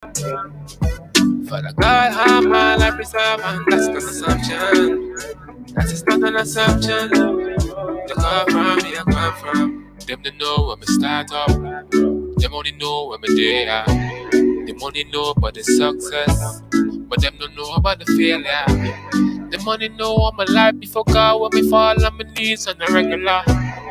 Father God, how my life preserved, and that's not an assumption. That is not an assumption. They come from me, I come from. Them they know when me start up. Them only know when me there. Them only know about the success, but them don't know about the failure. Them only know all my life before God when me fall on my knees on a regular.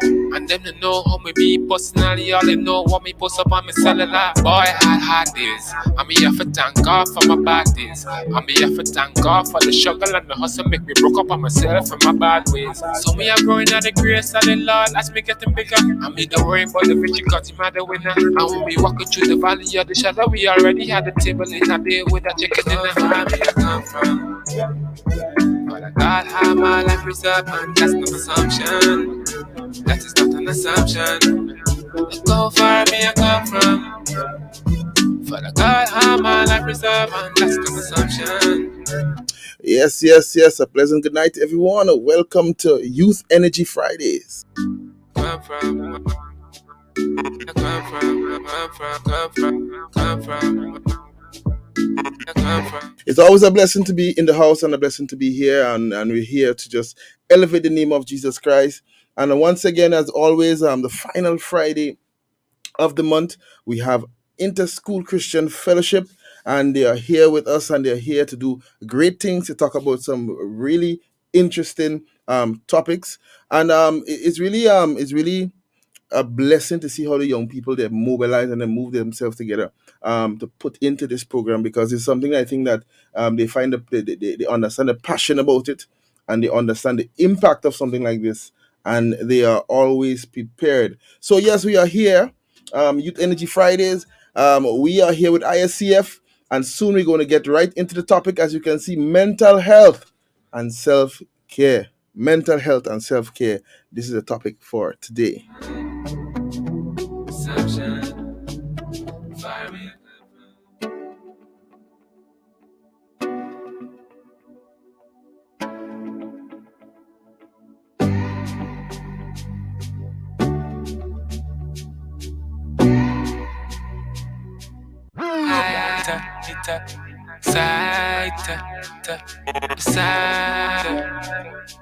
And them they know how me be personally, all they know what me post up on my cellular. Boy, I had hard days. I'm here for thank God for my bad days. I'm here for thank God for the struggle and the hustle make me broke up on myself and my bad ways. So me are growing out the grace of the Lord as me getting bigger. I mean don't worry about the victory cause him are the winner. And when we walking through the valley of the shadow, we already had the table in a day with a chicken in the family I come from. But God have my life preserved and that's no assumption. That is not an assumption. Look how far me I come from. Father God, how my life preserved, and that's no assumption. Yes. A pleasant good night, everyone. Welcome to Youth Energy Fridays. Come from, come from, come from. It's always a blessing to be in the house and a blessing to be here, and we're here to just elevate the name of Jesus Christ. And once again, as always, the final Friday of the month, we have Interschool Christian Fellowship, and they are here with us, and they're here to do great things, to talk about some really interesting topics. And it's really a blessing to see how the young people, they mobilize and they move themselves together to put into this program, because it's something I think that they find they understand the passion about it, and they understand the impact of something like this, and they are always prepared. So yes, we are here, Youth Energy Fridays. We are here with ISCF, and soon we're going to get right into the topic. As you can see, mental health and self-care. Mental health and self-care. This is the topic for today. Assumption. Fire me.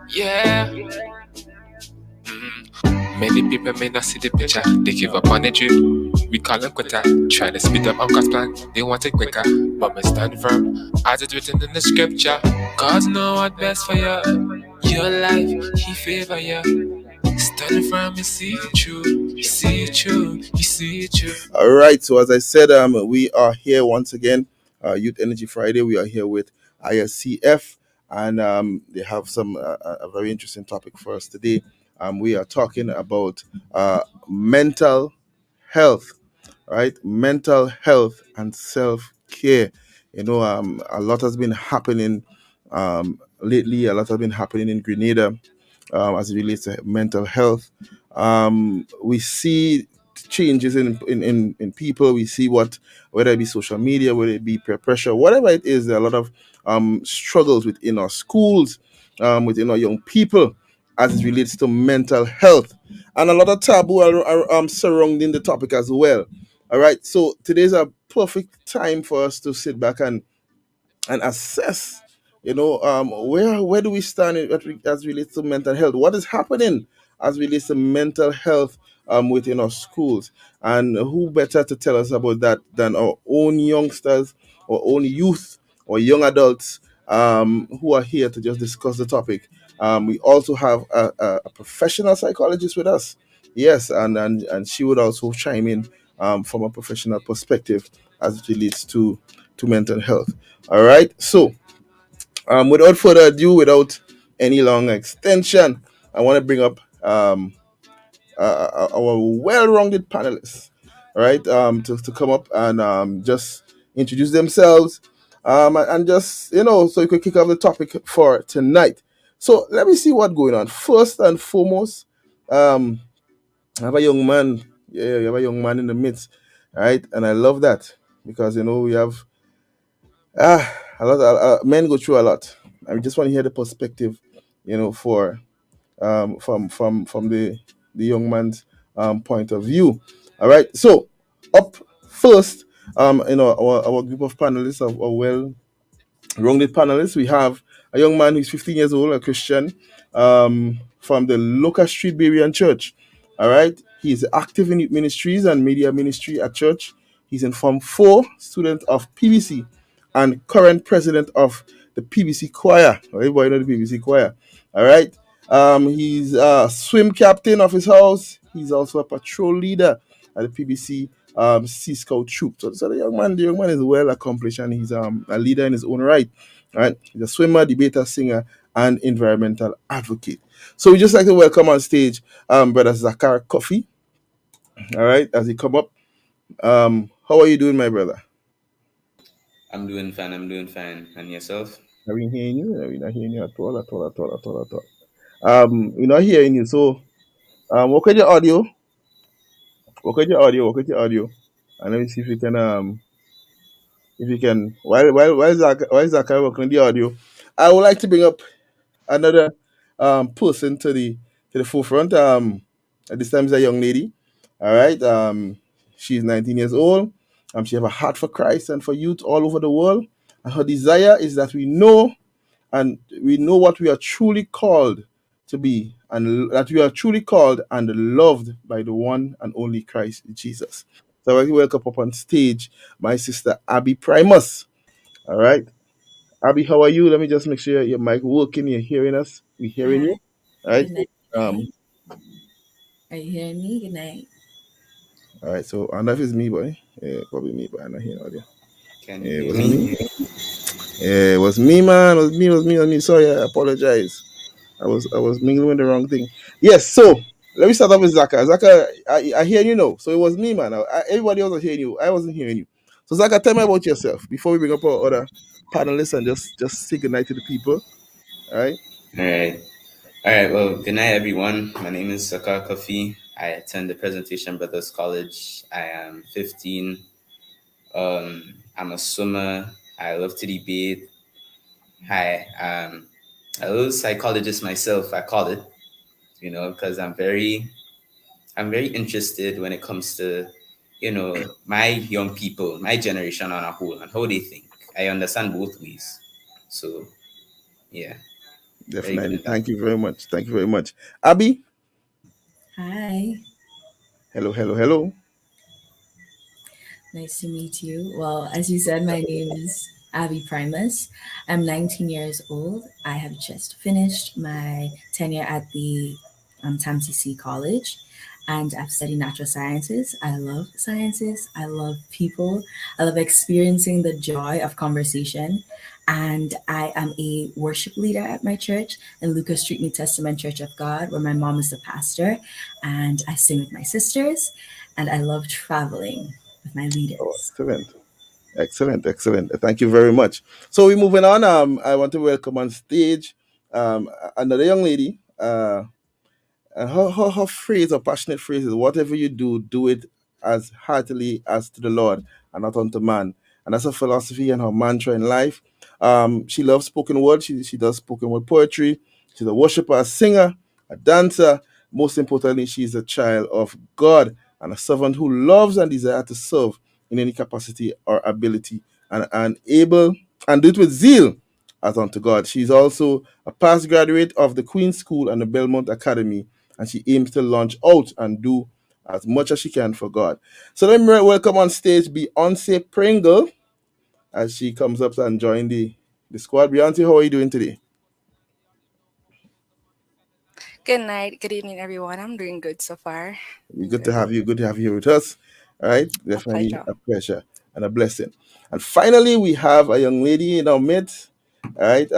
Yeah. Many people may not see the picture. They give up on the dream. We call them quitter. Try to speed up Uncle's plan. They want it quicker. But me stand firm. As it's written in the scripture. God know what's best for you. Your life, He favor you. Stand firm and see it true. You see it true. You see it true. All right. So as I said, we are here once again, Youth Energy Friday. We are here with ISCF, and they have some a very interesting topic for us today. We are talking about mental health, right? Mental health and self care. A lot has been happening lately. A lot has been happening in Grenada as it relates to mental health. We see changes in people. We see whether it be social media, whether it be peer pressure, whatever it is, there are a lot of struggles within our schools, within our young people, as it relates to mental health, and a lot of taboo are surrounding the topic as well. All right, so today's a perfect time for us to sit back and assess, where do we stand as relates to mental health? What is happening as relates to mental health within our schools? And who better to tell us about that than our own youngsters, our own youth, or young adults who are here to just discuss the topic. We also have a professional psychologist with us. Yes, and she would also chime in from a professional perspective as it relates to mental health. All right. So, without further ado, without any long extension, I want to bring up our well-rounded panelists, all right, to come up and just introduce themselves, and just, so you could kick off the topic for tonight. So let me see what's going on. First and foremost, I have a young man. Yeah, you have a young man in the midst, all right, and I love that, because we have a lot. Men go through a lot. I just want to hear the perspective, for from the young man's point of view. All right. So up first, Our group of panelists are well rounded panelists. We have a young man who's 15 years old, a Christian, from the Locust Street Berean Church. All right. He's active in youth ministries and media ministry at church. He's in Form 4, student of PBC, and current president of the PBC Choir. Everybody know the PBC Choir. All right. He's a swim captain of his house. He's also a patrol leader at the PBC Sea Scout troop. So the young man is well accomplished, and he's a leader in his own right. Right, he's a swimmer, debater, singer, and environmental advocate. So we just like to welcome on stage brother Zakar Coffee. All right, as he come up, how are you doing, my brother? I'm doing fine. I'm doing fine. And yourself? Are we hearing you? Are we not hearing you at all? At all? At all? At all? At all? We're not hearing you. So work with your audio. Work with your audio. Work with your audio, and let me see if you can while Zakar working on the audio, I would like to bring up another person to the forefront. At this time is a young lady. All right. She's 19 years old. She have a heart for Christ and for youth all over the world. And her desire is that we know what we are truly called to be, and that we are truly called and loved by the one and only Christ Jesus. So I welcome up on stage my sister Abby Primus. All right. Abby, how are you? Let me just make sure your mic working. You're hearing us. We're hearing Hi, you. All right. good night. Good Um. night. Are you hearing me? Good night. All right. So, and that is me, boy. Yeah, probably me, but I'm not hearing audio. Can you Yeah, it hear was me? me. Yeah, it was me, man. It was me. It was me. It was me. Sorry, I apologize. I was mingling with the wrong thing. Yes. So let me start off with Zaka. Zaka, I hear you now. So it was me, man. Everybody else was hearing you. I wasn't hearing you. So Zaka, tell me about yourself before we bring up our other panelists and just say goodnight to the people. All right. All right. All right. Well, good night, everyone. My name is Sakar Kofi. I attend the Presentation Brothers College. I am 15. I'm a swimmer. I love to debate. Hi. A little psychologist myself, I call it, because I'm very interested when it comes to, my young people, my generation on a whole, and how they think. I understand both ways. So, yeah, very good Definitely. at that. Thank you very much. Thank you very much. Abby, Hi, hello, hello, hello. nice to meet you. Well, as you said, my name is Abby Primus. I'm 19 years old. I have just finished my tenure at the TAMCC College, and I've studied natural sciences. I love sciences. I love people. I love experiencing the joy of conversation. And I am a worship leader at my church in Lucas Street New Testament Church of God, where my mom is the pastor, and I sing with my sisters, and I love traveling with my Oh, leaders. excellent. Excellent, excellent. Thank you very much. So we're moving on. I want to welcome on stage another young lady. And her phrase, her passionate phrase is, whatever you do, do it as heartily as to the Lord and not unto man. And that's her philosophy and her mantra in life. She loves spoken word. She does spoken word poetry. She's a worshiper, a singer, a dancer. Most importantly, she's a child of God and a servant who loves and desires to serve in any capacity or ability, and able and do it with zeal as unto God. She's also a past graduate of the Queen's School and the Belmont Academy, and she aims to launch out and do as much as she can for God. So let me welcome on stage Beyonce Pringle as she comes up and join the squad. Beyonce, how are you doing today? Good night, good evening, everyone. I'm doing good so far. We're I'm good to good. have you. Good to have you here with us. All right, A definitely pleasure. a pleasure and a blessing. And finally, we have a young lady in our midst. All right,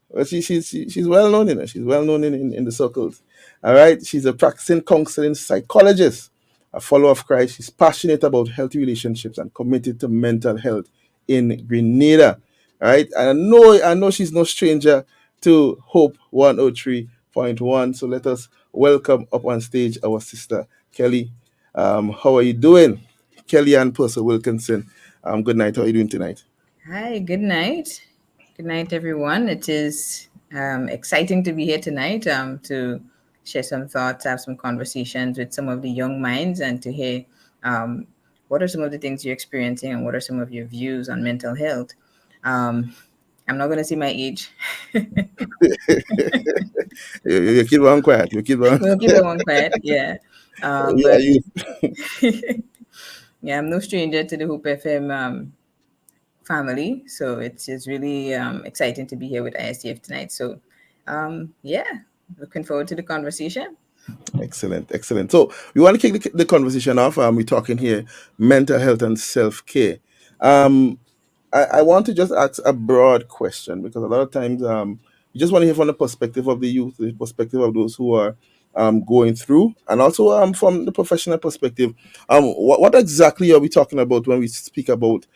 well, she's well known in it. She's well known in the circles. All right. She's a practicing counseling psychologist, a follower of Christ. She's passionate about healthy relationships and committed to mental health in Grenada. All right. And I know she's no stranger to Hope 103.1. So let us welcome up on stage our sister Kelly. How are you doing? Kelly Ann Purser Wilkinson. Good night. How are you doing tonight? Hi, good night. Good night, everyone. It is exciting to be here tonight to share some thoughts, have some conversations with some of the young minds, and to hear um, what are some of the things you're experiencing, and what are some of your views on mental health? Um, I'm not going to say my age. You keep on quiet. You keep on. We'll keep it one quiet. Yeah. Yeah, But you. yeah, I'm no stranger to the Hoop FM family. So it's really exciting to be here with ISCF tonight. So yeah, looking forward to the conversation. Excellent, excellent. So we want to kick the conversation off. We're talking here mental health and self care. Um, I want to just ask a broad question because a lot of times you just want to hear from the perspective of the youth, the perspective of those who are going through, and also from the professional perspective. What exactly are we talking about when we speak about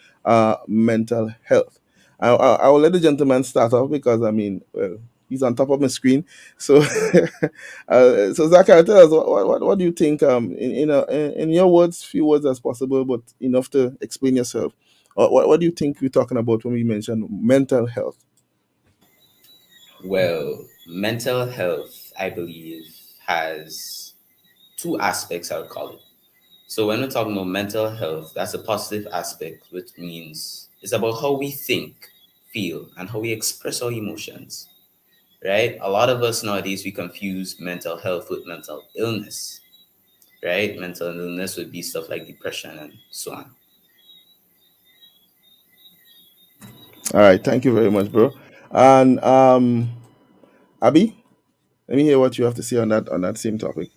mental health? I will let the gentleman start off because I mean, well, he's on top of my screen. So, so Zachary, tell us what do you think? In your words, few words as possible, but enough to explain yourself. What do you think we're talking about when we mention mental health? Well, mental health, I believe, has two aspects, I would call it. So when we're talking about mental health, that's a positive aspect, which means it's about how we think, feel, and how we express our emotions, right? A lot of us nowadays, we confuse mental health with mental illness, right? Mental illness would be stuff like depression and so on. All right, thank you very much, bro. And Abby, let me hear what you have to say on that same topic.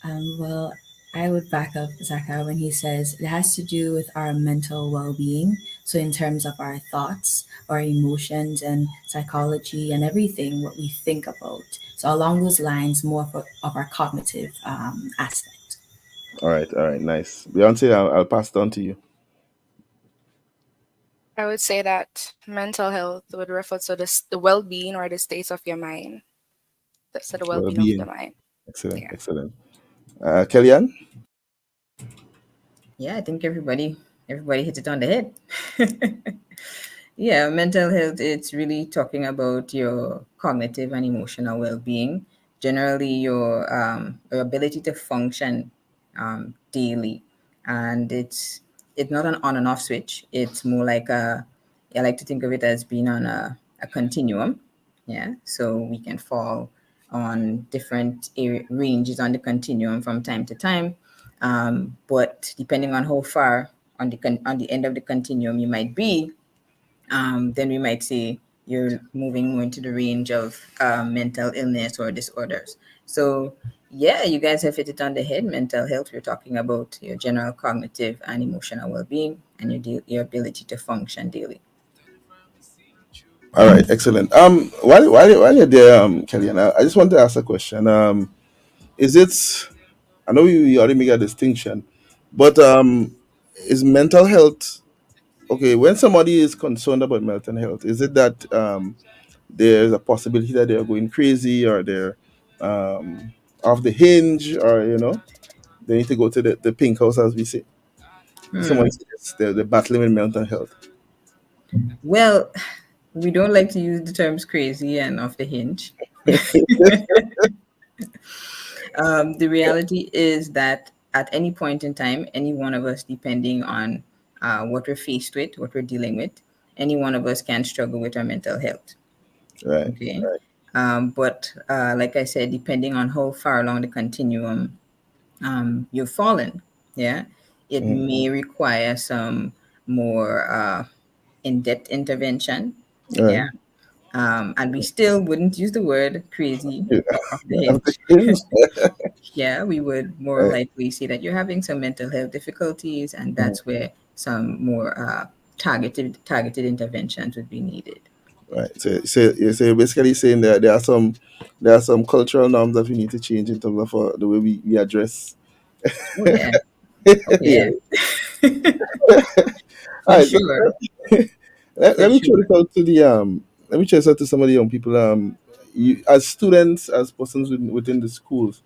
Well, I would back up Zachar when he says it has to do with our mental well being. So, in terms of our thoughts, our emotions, and psychology, and everything, what we think about. So, along those lines, more of our cognitive aspect. All right, nice. Beyonce, I'll pass it on to you. I would say that mental health would refer to the well-being or the state of your mind. That's the Well well-being of the being. mind. Excellent, Yeah. excellent. Kellyanne? Yeah, I think everybody hit it on the head. Yeah, mental health, it's really talking about your cognitive and emotional well-being, generally your ability to function daily. And it's not an on and off switch. It's more like I like to think of it as being on a continuum. Yeah, so we can fall on different ranges on the continuum from time to time. But depending on how far on the end of the continuum you might be, then we might say you're moving more into the range of mental illness or disorders. So, yeah, you guys have hit it on the head. Mental health, we're talking about your general cognitive and emotional well being and your ability to function daily. All right, excellent. While you're there, Kellyanne, I just want to ask a question. Is it? I know you already make a distinction, but is mental health okay? When somebody is concerned about mental health, is it that there's a possibility that they're going crazy or they're um, off the hinge, or they need to go to the pink house, as we say? Someone Hmm. says they're battling with mental health. Well, we don't like to use the terms crazy and off the hinge. The reality is that at any point in time, any one of us, depending on what we're faced with, what we're dealing with, any one of us can struggle with our mental health. Right, Okay. right. But like I said, depending on how far along the continuum you've fallen, yeah, it Mhm. may require some more in-depth intervention. Right. Yeah. And we still wouldn't use the word crazy Yeah. or off the Off the hinge. hinge. Yeah, we would more Right, likely say that you're having some mental health difficulties, and mhm, that's where some more targeted interventions would be needed. right. So you're basically saying that there are some cultural norms that we need to change in terms of the way we address. Oh yeah, oh Yeah. yeah, All for right. sure, Let for me throw sure. this out to the let me throw this out to some of the young people. As students, as persons within the schools,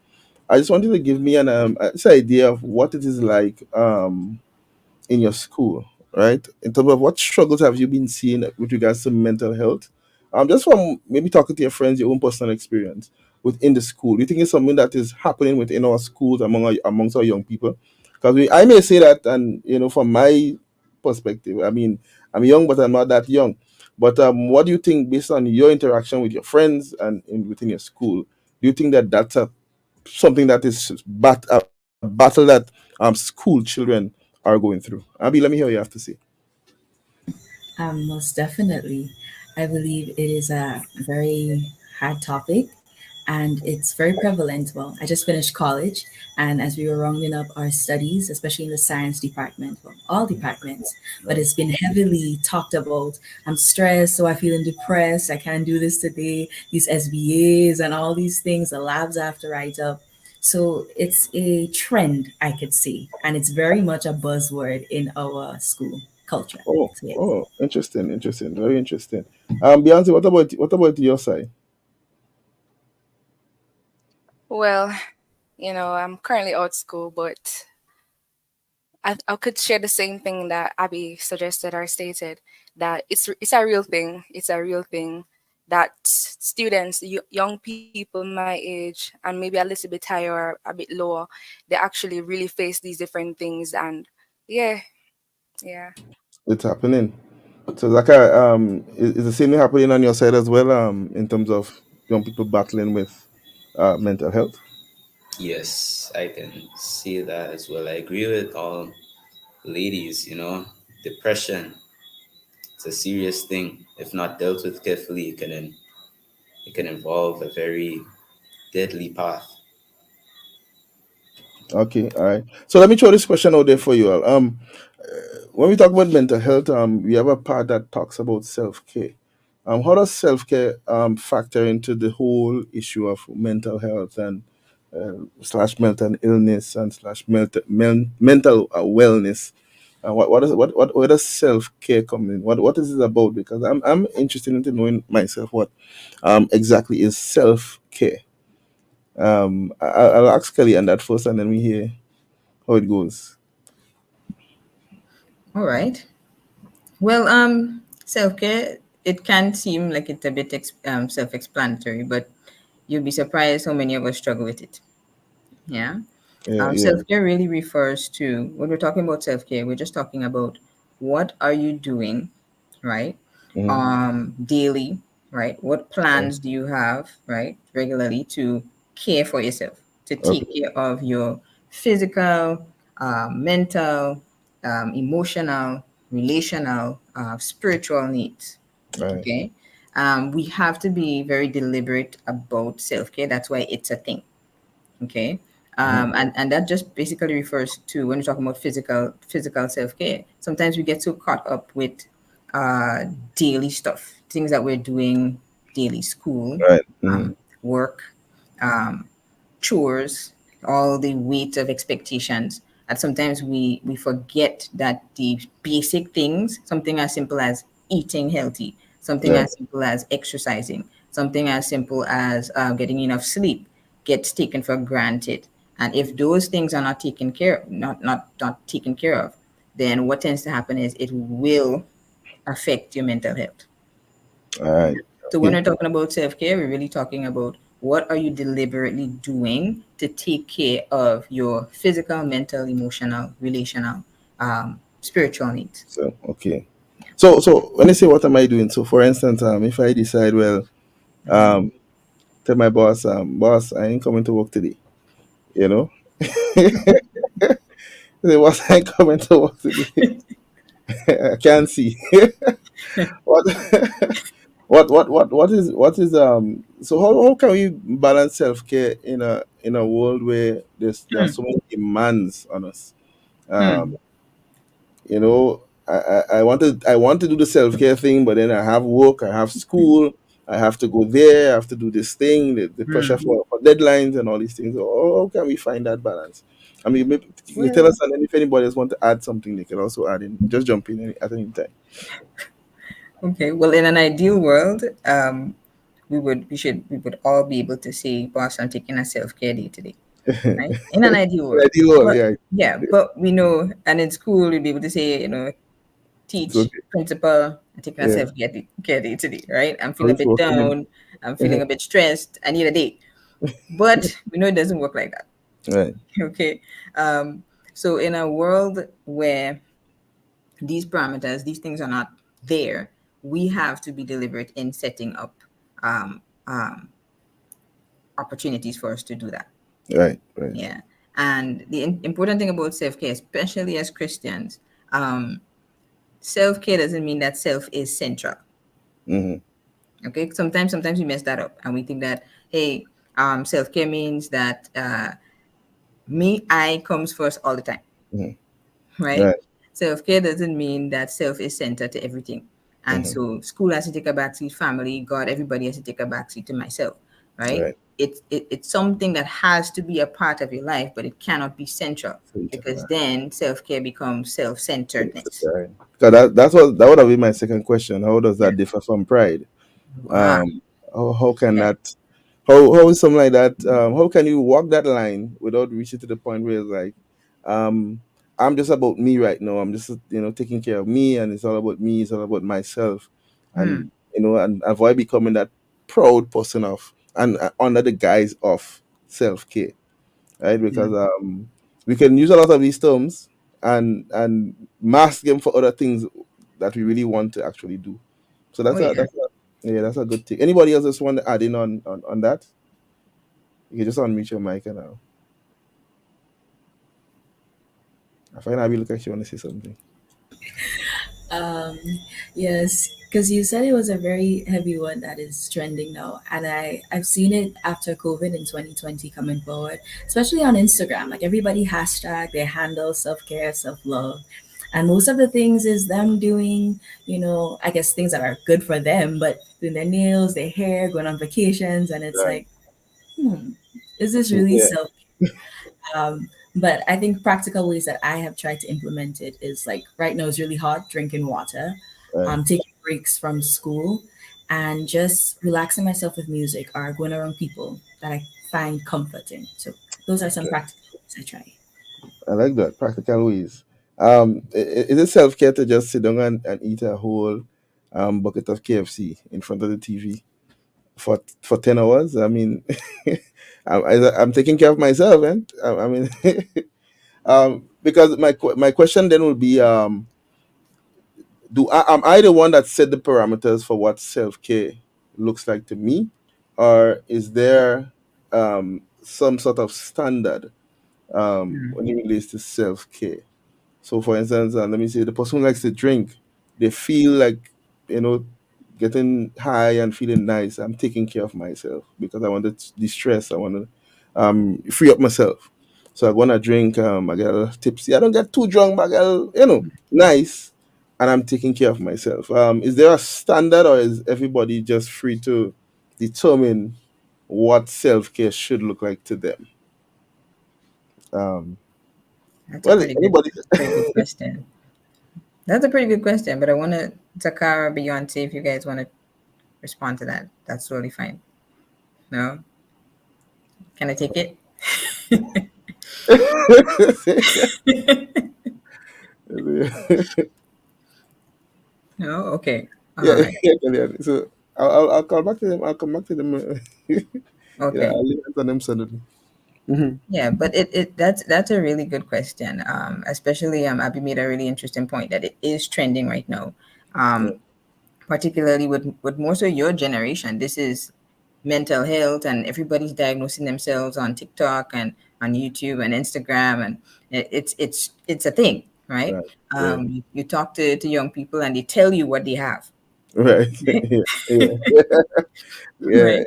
I just wanted to give me this idea of what it is like in your school, right? In terms of what struggles have you been seeing with regards to mental health? Just from maybe talking to your friends, your own personal experience within the school. Do you think it's something that is happening within our schools amongst our young people? Because I may say that, and from my perspective, I mean, I'm young, but I'm not that young. But what do you think, based on your interaction with your friends and within your school? Do you think that that's something that is a battle that school children are going through? Abby, let me hear what you have to say. Most definitely. I believe it is a very hard topic and it's very prevalent. Well, I just finished college, and as we were rounding up our studies, especially in the science department, well, all departments, but Right. it's been heavily talked about. I'm stressed, so I'm feeling depressed. I can't do this today. These SBAs and all these things, the labs I have to write up. So it's a trend, I could say, and it's very much a buzzword in our school culture. Oh, So yes. oh, interesting, interesting, very interesting. Beyonce, what about your side? Well, I'm currently out school, but I could share the same thing that Abby suggested or stated, that it's a real thing. It's a real thing that students, young people my age, and maybe a little bit higher or a bit lower, they actually really face these different things. And yeah, yeah. It's happening. So, Zaka, is the same thing happening on your side as well? In terms of young people battling with mental health. Yes, I can see that as well. I agree with all ladies, depression, it's a serious thing. If not dealt with carefully, it can involve a very deadly path. Okay, all right. So let me throw this question out there for you all. When we talk about mental health, we have a part that talks about self care. How does self care factor into the whole issue of mental health and slash mental illness and slash mental wellness? What does self care come in? What is it about? Because I'm interested in knowing myself what exactly is self care. I'll ask Kelly on that first, and then we hear how it goes. All right. Well, self care, it can seem like it's a bit self explanatory, but you'll be surprised how many of us struggle with it. Yeah. Yeah, yeah. Self care really refers to, when we're talking about self care, we're just talking about what are you doing, right? Mm-hmm. Daily, right? What plans do you have, right? Regularly to care for yourself, to Okay. take care of your physical, mental, emotional, relational, spiritual needs. Right. Okay. We have to be very deliberate about self care. That's why it's a thing. Okay. Mm-hmm. And that just basically refers to, when you're talking about physical self-care, sometimes we get so caught up with uh, daily stuff, things that we're doing daily, school, Right. Mm-hmm. work, um, chores, all the weight of expectations. And sometimes we forget that the basic things, something as simple as eating healthy, something Right. as simple as exercising, something as simple as getting enough sleep, gets taken for granted. And if those things are not taken care of, then what tends to happen is it will affect your mental health. All right. So when Okay. we're talking about self-care, we're really talking about what are you deliberately doing to take care of your physical, mental, emotional, relational, spiritual needs. So okay. So when I say what am I doing? So for instance, if I decide, well, um, tell my boss, boss, I ain't coming to work today. You know, the boss, I ain't coming to work today. I can't see. what what is so how can we balance self-care in a world where there are Hmm. so many demands on us? um Hmm. I want to do the self-care thing, but then I have work, I have school, I have to go there, I have to do this thing, the pressure Hmm. for deadlines and all these things. So how can we find that balance? I mean, maybe you tell Well, us, and then if anybody else want to add something, they can also add in. Just jump in at any time. okay. Well, in an ideal world, we would all be able to say, "Boss, I'm taking a self-care day today." Right? In an ideal I world, do all, but yeah. yeah, but we know, and in school, we'd be able to say, It's teach, okay. principal, I'm taking a Yeah. self-care day today, right? I'm How feeling a it's bit working. down. I'm feeling a bit stressed. I need a day. But we know it doesn't work like that. Right. Okay. Um, So in a world where these parameters, these things are not there, we have to be deliberate in setting up um, um, opportunities for us to do that. Right, right. Yeah. And the important thing about self care, especially as Christians, um, self care doesn't mean that self is central. Mm-hmm, Okay. Sometimes we mess that up and we think that, hey, self care means that me, I comes first all the time, mm-hmm. right? Right. Self care doesn't mean that self is centered to everything. And Mm-hmm. so school has to take a backseat, family, God, everybody has to take a backseat to myself, right? Right. It's something that has to be a part of your life, but it cannot be central Center, because then self care becomes self centeredness. right. Because that would have been my second question. How does Yeah. that differ from pride? Ah, Um, how can yeah. that how is something like that? How can you walk that line without reaching to the point where it's like, um, I'm just about me right now. I'm just taking care of me, and it's all about me. It's all about myself, Hmm. and and avoid becoming that proud person of and under the guise of self care, right? Yeah. Because we can use a lot of these terms and mask them for other things that we really want to actually do. So Oh, yeah. that's a good thing. Anybody else just want to add in on that? You can just unmute your mic and I find Abby look like she want to say something. Um, yes, because you said it was a very heavy one that is trending now, and I've seen it after COVID in 2020 coming forward, especially on Instagram. Like everybody hashtag their handle self care, self love, and most of the things is them doing, I guess things that are good for them, but doing their nails, their hair, going on vacations, and it's Right. like, is this really Yeah. self? But I think practical ways that I have tried to implement it is like right now it's really hot, drinking water, Right. taking breaks from school, and just relaxing myself with music or going around people that I find comforting. So those are some Okay. practical ways I try. I like that. Practical ways. Is it self care to just sit down and eat a whole bucket of KFC in front of the TV for 10 hours? I mean, I'm taking care of myself, and I mean, because my question then will be, am I the one that set the parameters for what self care looks like to me, or is there some sort of standard when it relates to self care? So, for instance, let me say the person who likes to drink, they feel like, you know, getting high and feeling nice. I'm taking care of myself because I want to de-stress. I want to free up myself. So I want to drink. I get a little tipsy. I don't get too drunk, but I get, nice. And I'm taking care of myself. Is there a standard, or is everybody just free to determine what self care should look like to them? Um, That's a well, anybody? pretty good question. That's a pretty good question, but I want to, Takara, Beyonce, if you guys want to respond to that, that's totally fine. No? Can I take it? No? Okay. All Yeah, right. yeah, Kalyan. So I'll call back to them. I'll come back to them. Okay. I'll leave it on them suddenly. Hmm. Yeah, but that's a really good question. Especially Abby made a really interesting point that it is trending right now. Yeah, Um, particularly with more so your generation. This is mental health, and everybody's diagnosing themselves on TikTok and on YouTube and Instagram, and it's a thing, right? right. Yeah, You talk to young people, and they tell you what they have, right. right? Yeah, yeah, yeah, Right.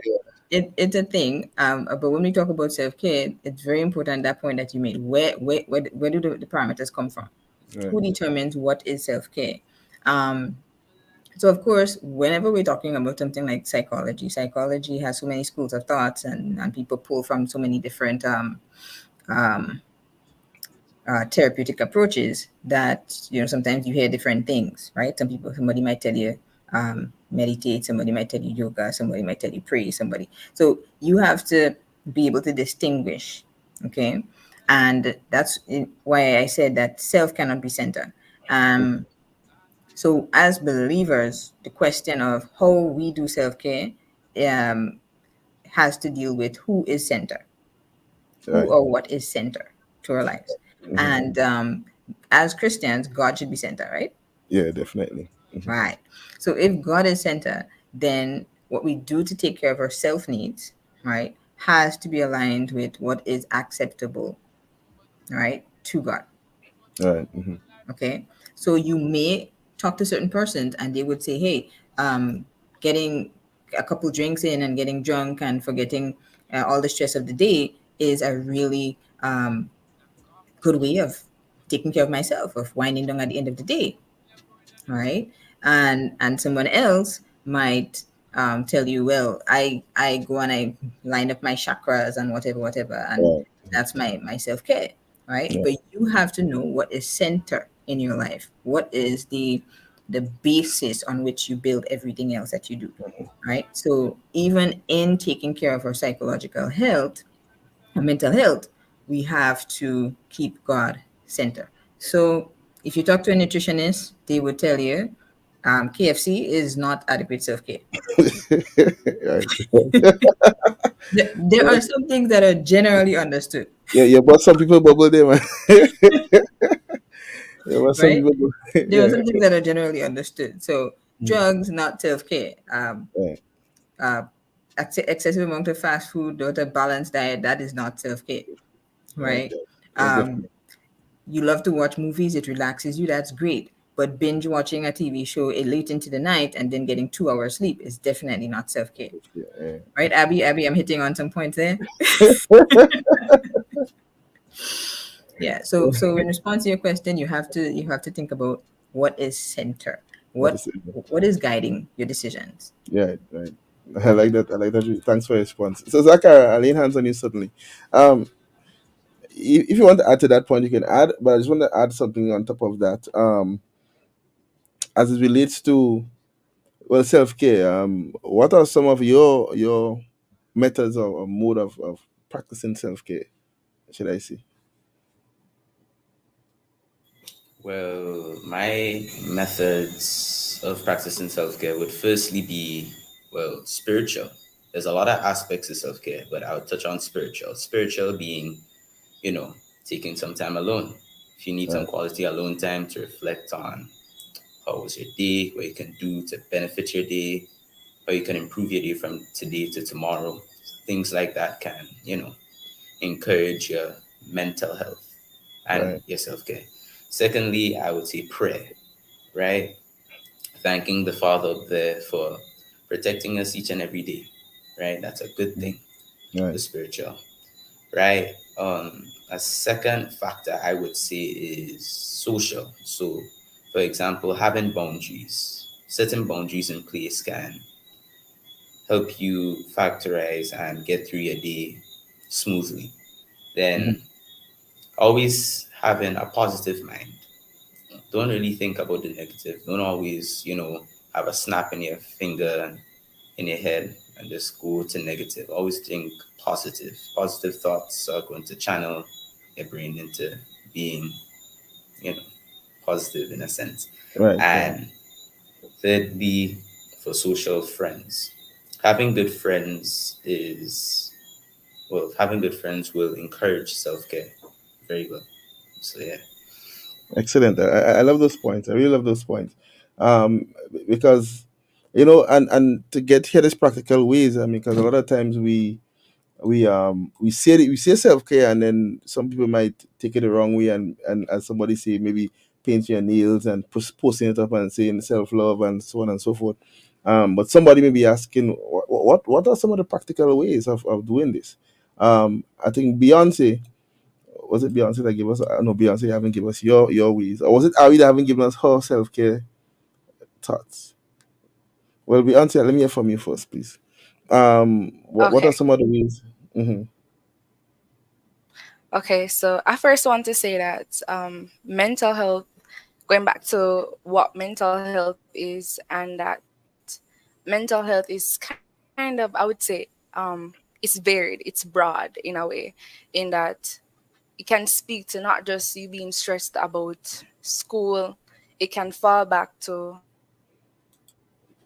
It's a thing. But when we talk about self care, it's very important that point that you made. Where do the parameters come from? yeah. Right. Who determines what is self care? Um, so of course, whenever we're talking about something like psychology has so many schools of thoughts, and people pull from so many different um, therapeutic approaches that sometimes you hear different things, right? Somebody might tell you meditate, somebody might tell you yoga, somebody might tell you pray, somebody. So you have to be able to distinguish, okay? And that's why I said that self cannot be centered. Um, so, as believers, the question of how we do self care um, has to deal with who is center, who Right. or what is center to our lives. Hmm. And as Christians, God should be center, right? Yeah, definitely. Hmm. Right. So if God is center, then what we do to take care of our self needs, right, has to be aligned with what is acceptable, right, to God. Right. Hmm. Okay. So you may talk to certain persons and they would say, hey, getting a couple drinks in and getting drunk and forgetting all the stress of the day is a really good way of taking care of myself, of winding down at the end of the day, right? And someone else might tell you, well, I go and I line up my chakras and whatever, and Right. that's my self care, right? Yeah. But you have to know what is center in your life. What is the basis on which you build everything else that you do, right? So even in taking care of our psychological health, mental health, we have to keep God center. So if you talk to a nutritionist, they would tell you KFC is not adequate self care. Right. There are some things that are generally understood, Yeah, yeah, but some people bubble there, man. Yeah, but some right? people, There are yeah, some things that are generally understood. So mm, drugs, not self care. right, Uh, Excessive amount of fast food, not a balanced diet, that is not self care, right, right? yeah, Um, definitely, you love to watch movies, it relaxes you, that's great. But binge watching a TV show late into the night and then getting 2 hours sleep is definitely not self care. yeah, yeah. Right, Abby? Abby, I'm hitting on some points there. Yeah. So in response to your question, you have to think about what is center. What What is it? what is guiding your decisions? Yeah, right. I like that. I like that. Thanks for your response. So, Zaka, I'll lay hands on you suddenly. Um, if you want to add to that point, you can add. But I just want to add something on top of that. As it relates to well, self care. What are some of your methods or mode of practicing self care? Should I say? Well, my methods of practicing self care would firstly be, well, spiritual. There's a lot of aspects of self care, but I'll touch on spiritual. Spiritual being, you know, taking some time alone. If you need some Right, quality alone time to reflect on how was your day, what you can do to benefit your day, how you can improve your day from today to tomorrow. Things like that can, encourage your mental health and right, your self care. Secondly, I would say prayer, right? Thanking the Father up there for protecting us each and every day, right? That's a good thing, the right. spiritual, right? A second factor I would say is social. So, for example, having boundaries, certain boundaries in place can help you factorize and get through your day smoothly. Mhm. Then, always having a positive mind. Don't really think about the negative. Don't always, have a snap in your finger, in your head, and just go to negative. Always think positive. Positive thoughts are going to channel your brain into being, you know, positive in a sense. Right, right. And thirdly, for social friends, having good friends is, well, having good friends will encourage self care very well. So, yeah. Excellent. I love those points. I really love those points. Because and to get here this practical ways. I mean, because a lot of times we say self care, and then some people might take it the wrong way, and as somebody say, maybe paint your nails and posting it up and saying self love and so on and so forth. But somebody may be asking, what are some of the practical ways of doing this? I think Beyonce, was it Beyonce that gave us? No, Beyonce haven't given us your ways, or was it Ari that haven't given us her self care thoughts? Well, Beyonce, let me hear from you first, please. What are Okay. some of the ways? Hmm. Okay. So I first want to say that mental health, going back to what mental health is, and that mental health is kind of, I would say, it's varied, it's broad in a way, in that it can speak to not just you being stressed about school. It can fall back to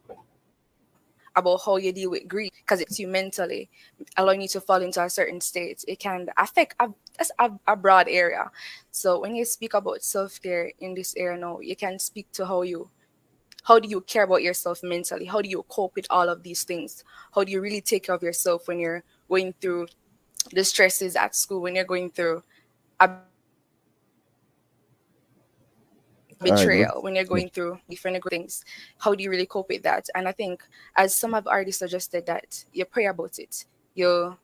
a relationship, about how you deal with grief because it affects you mentally, allowing you to fall into a certain state. It can affect that's a broad area. So when you speak about self-care in this area now, you can speak to how do you care about yourself mentally? How do you cope with all of these things? How do you really take care of yourself when you're going through the stresses at school, when you're going through a betrayal, when you're going through grief, when you're going through All right, good. things? How do you really cope with that? And I think, as some have already suggested, that you pray about it. You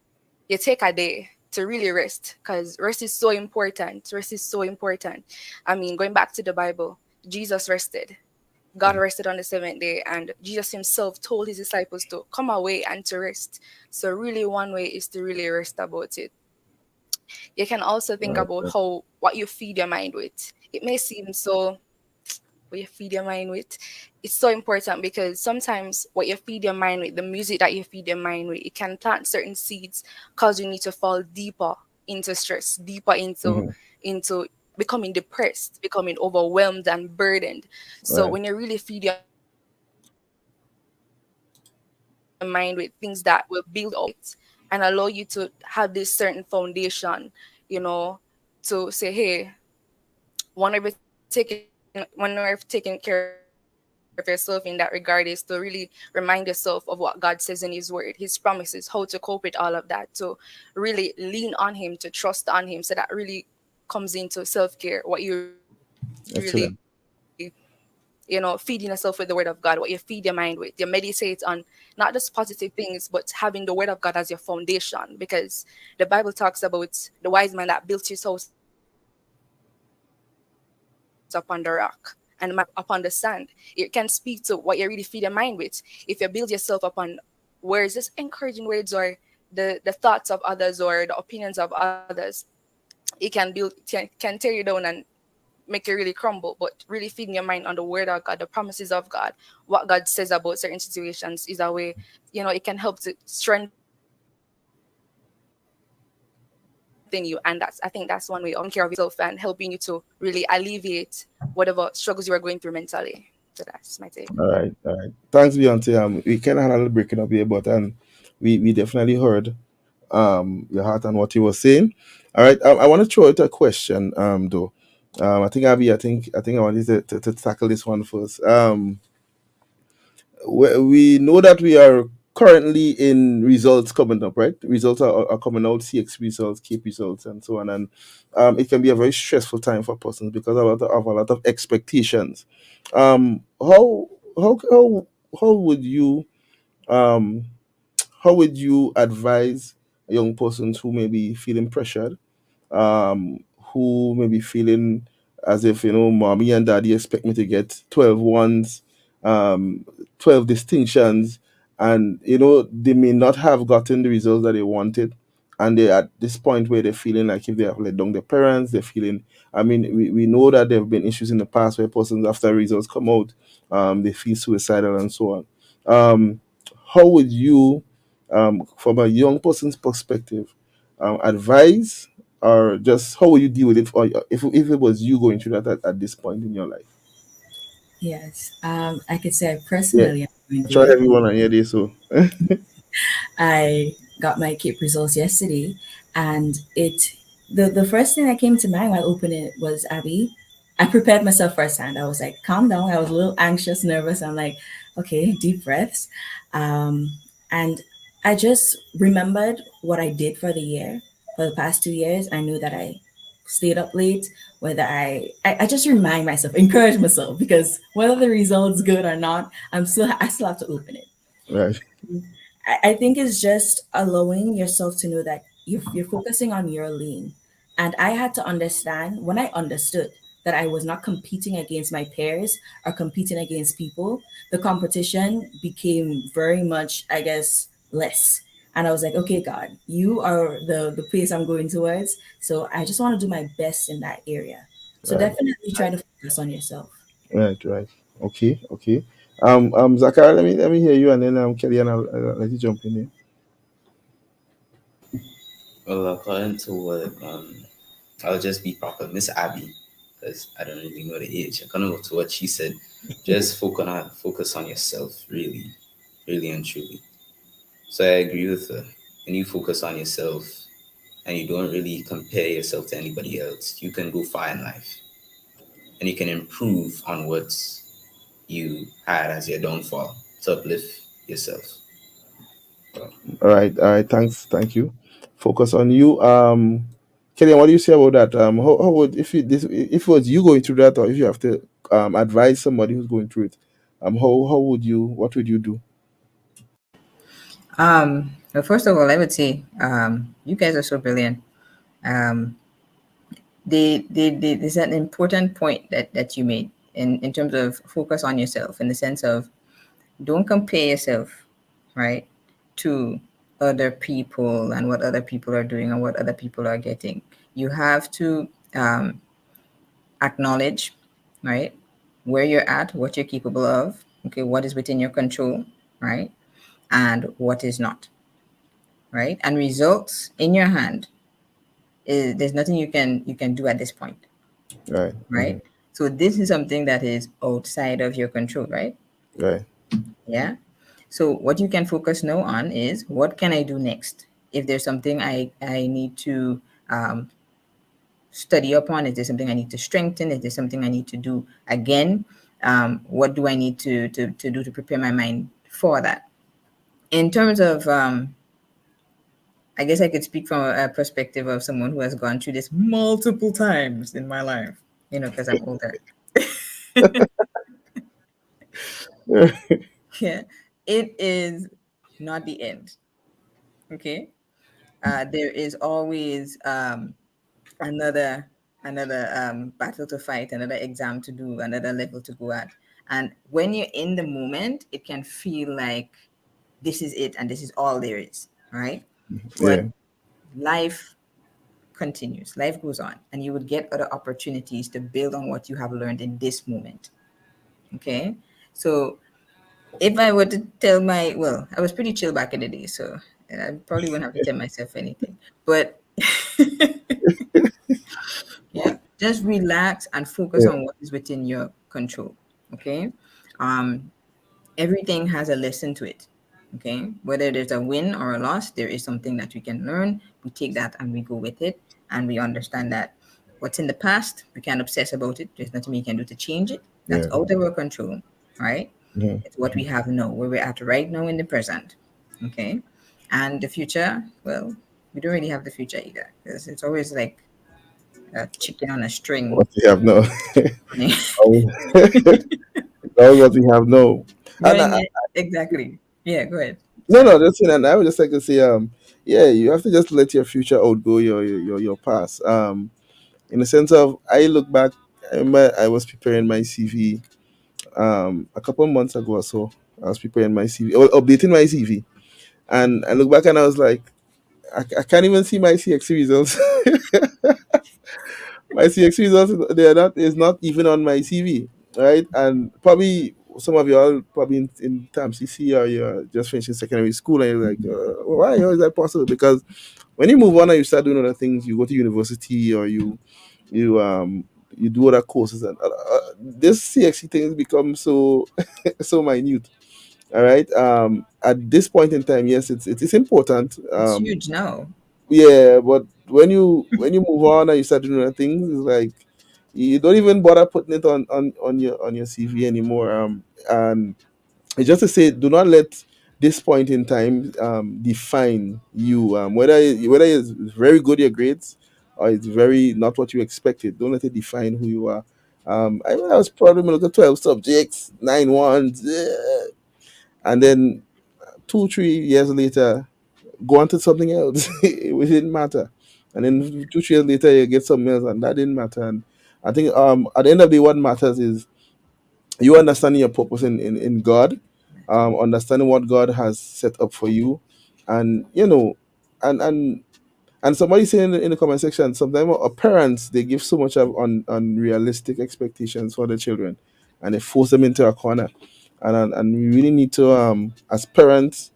take a day to really rest, because rest is so important. Rest is so important. I mean, going back to the Bible, Jesus rested. God rested on the seventh day, and Jesus himself told his disciples to come away and to rest. So, really, one way is to really rest about it. You can also All think right, about good. how what you feed your mind with. It may seem so what you feed your mind with. It's so important because sometimes what you feed your mind with, the music that you feed your mind with, it can plant certain seeds, cause you need to fall deeper into stress, deeper Mm-hmm. into becoming depressed, becoming overwhelmed and burdened. So Right. when you really feed your mind with things that will build you up and allow you to have this certain foundation, you know, to say, hey, whenever taking care of yourself in that regard is to really remind yourself of what God says in his word, his promises, how to cope with all of that, to really lean on him, to trust on him. So that really comes into self-care, what you really, Excellent. feeding yourself with the word of God, what you feed your mind with. You meditate on not just positive things, but having the word of God as your foundation, because the Bible talks about the wise man that built his house upon the rock, and man built his house upon the sand. It can speak to what you really feed your mind with. If you build yourself upon words, just encouraging words, or the thoughts of others or the opinions of others, it can can tear you down and make you really crumble. But really feeding your mind on the word of God, the promises of God, what God says about certain situations is a way, it can help to strengthen you. And I think that's one way of taking care of yourself and helping you to really alleviate whatever struggles you are going through mentally. So that's my take. All right, all right. Thanks, Beyonce. We kind of had a little breaking up here, but we definitely heard your heart and what you were saying. All right, I want to throw out a question, though. I think Abby, I think I wanted to tackle this one first. We know that we are currently in results coming up, right? Results are coming out, CX results, CAPE results, and so on. And it can be a very stressful time for persons because of a lot of expectations. Um, how how would you um, how would you advise young persons who may be feeling pressured, who may be feeling as if, mommy and daddy expect me to get 12 ones, 12 distinctions, and, they may not have gotten the results that they wanted. And they're at this point where they're feeling like if they have let down their parents, they're feeling, I mean, we know that there have been issues in the past where persons, after results come out, they feel suicidal and so on. How would you, from a young person's perspective, advise, or just how will you deal with it, or if it was you going through that at this point in your life? Yes, I could say Yeah, personally, I'm going I try through it. everyone on here day, so I got my CAPE results yesterday, and the first thing that came to mind while opening it was, Abby. I prepared myself firsthand. I was like, calm down. I was a little anxious, nervous. I'm like, okay, deep breaths, um, and I just remembered what I did for the year. For the past 2 years, I knew that I stayed up late. Whether I just remind myself, encourage myself, because whether the results good or not, I still have to open it. right, I think it's just allowing yourself to know that you're focusing on your lane. And I had to understand, when I understood that I was not competing against my peers or competing against people, the competition became very much, I guess, less. And I was like, okay, God, you are the place I'm going towards. So I just want to do my best in that area. So right, definitely try to focus on yourself. right. Okay, okay. Zachary, let me hear you, and then Kelly, and I'll let you jump in here. Well, according to what I'll just be proper, Miss Abby, because I don't really know the age. According to what she said, just focus on yourself, really. really and truly. So I agree with her. When you focus on yourself and you don't really compare yourself to anybody else, you can go far in life and you can improve on what you had as your downfall to uplift yourself. Well, All right. Thanks. Thank you. Focus on you. Killian, what do you say about that? How would if it was you going through that, or if you have to advise somebody who's going through it, how would you? What would you do? Well, first of all, I would say you guys are so brilliant. Um, there's an important point that you made in terms of focus on yourself, in the sense of don't compare yourself, right, to other people and what other people are doing and what other people are getting. You have to acknowledge, right, where you're at, what you're capable of, okay, what is within your control, right, and what is not, right, and results in your hand. There's nothing you can do at this point, Right. right? So this is something that is outside of your control, right? Right. Yeah. So what you can focus now on is what can I do next? If there's something I need to um, study upon, is there something I need to strengthen? Is there something I need to do again? What do I need to do to prepare my mind for that? In terms of, I guess I could speak from a perspective of someone who has gone through this multiple times in my life, because I'm older. Yeah, it is not the end. Okay, there is always another battle to fight, another exam to do, another level to go at. And when you're in the moment, it can feel like this is it and this is all there is, right? Yeah. But life continues, life goes on, and you would get other opportunities to build on what you have learned in this moment. Okay, so if I were to tell well, I was pretty chill back in the day, so I probably wouldn't have to tell myself anything. But yeah, just relax and focus Yeah. on what is within your control. Okay. Um, Everything has a lesson to it. Okay. Whether there's a win or a loss, there is something that we can learn. We take that and we go with it. And we understand that what's in the past, we can't obsess about it. There's nothing we can do to change it. That's Yeah. out of our control. Right. Mhm. It's what we have now, where we're at right now in the present. Okay. And the future, well, we don't really have the future either, because it's always like a chicken on a string. What we have now. That was what we have now. And Running it exactly. Yeah, go ahead. no, Sorry. no, that's it. And I would just like to say, yeah, you have to just let your future outgo your past. In the sense of, I look back. I remember I was preparing my CV a couple of months ago or so. I was preparing my CV, or updating my CV, and I look back and I was like, I can't even see my CXC results. My CXC results, they're not is not even on my CV, right? And probably some of y'all probably in time CC, or you're just finishing secondary school and you're like, why? How is that possible? Because when you move on and you start doing other things, you go to university, or you you do other courses, and this CXC things become so so minute. All right. At this point in time, yes, it's important. It's huge now. Yeah, but when you move on and you start doing other things, it's like you don't even bother putting it on your CV anymore. And it's just to say, do not let this point in time define you. Whether it's very good your grades, or it's very not what you expected. Don't let it define who you are. I was proud of me, look at 12 subjects, 9 1s, and then 2 3 years later, go on to something else. It didn't matter. And then 2 3 years later, you get something else, and that didn't matter. And I think at the end of the day, what matters is you understanding your purpose in God, understanding what God has set up for you, and and somebody saying in the comment section, sometimes our parents, they give so much of unrealistic expectations for the children, and they force them into a corner, and we really need to as parents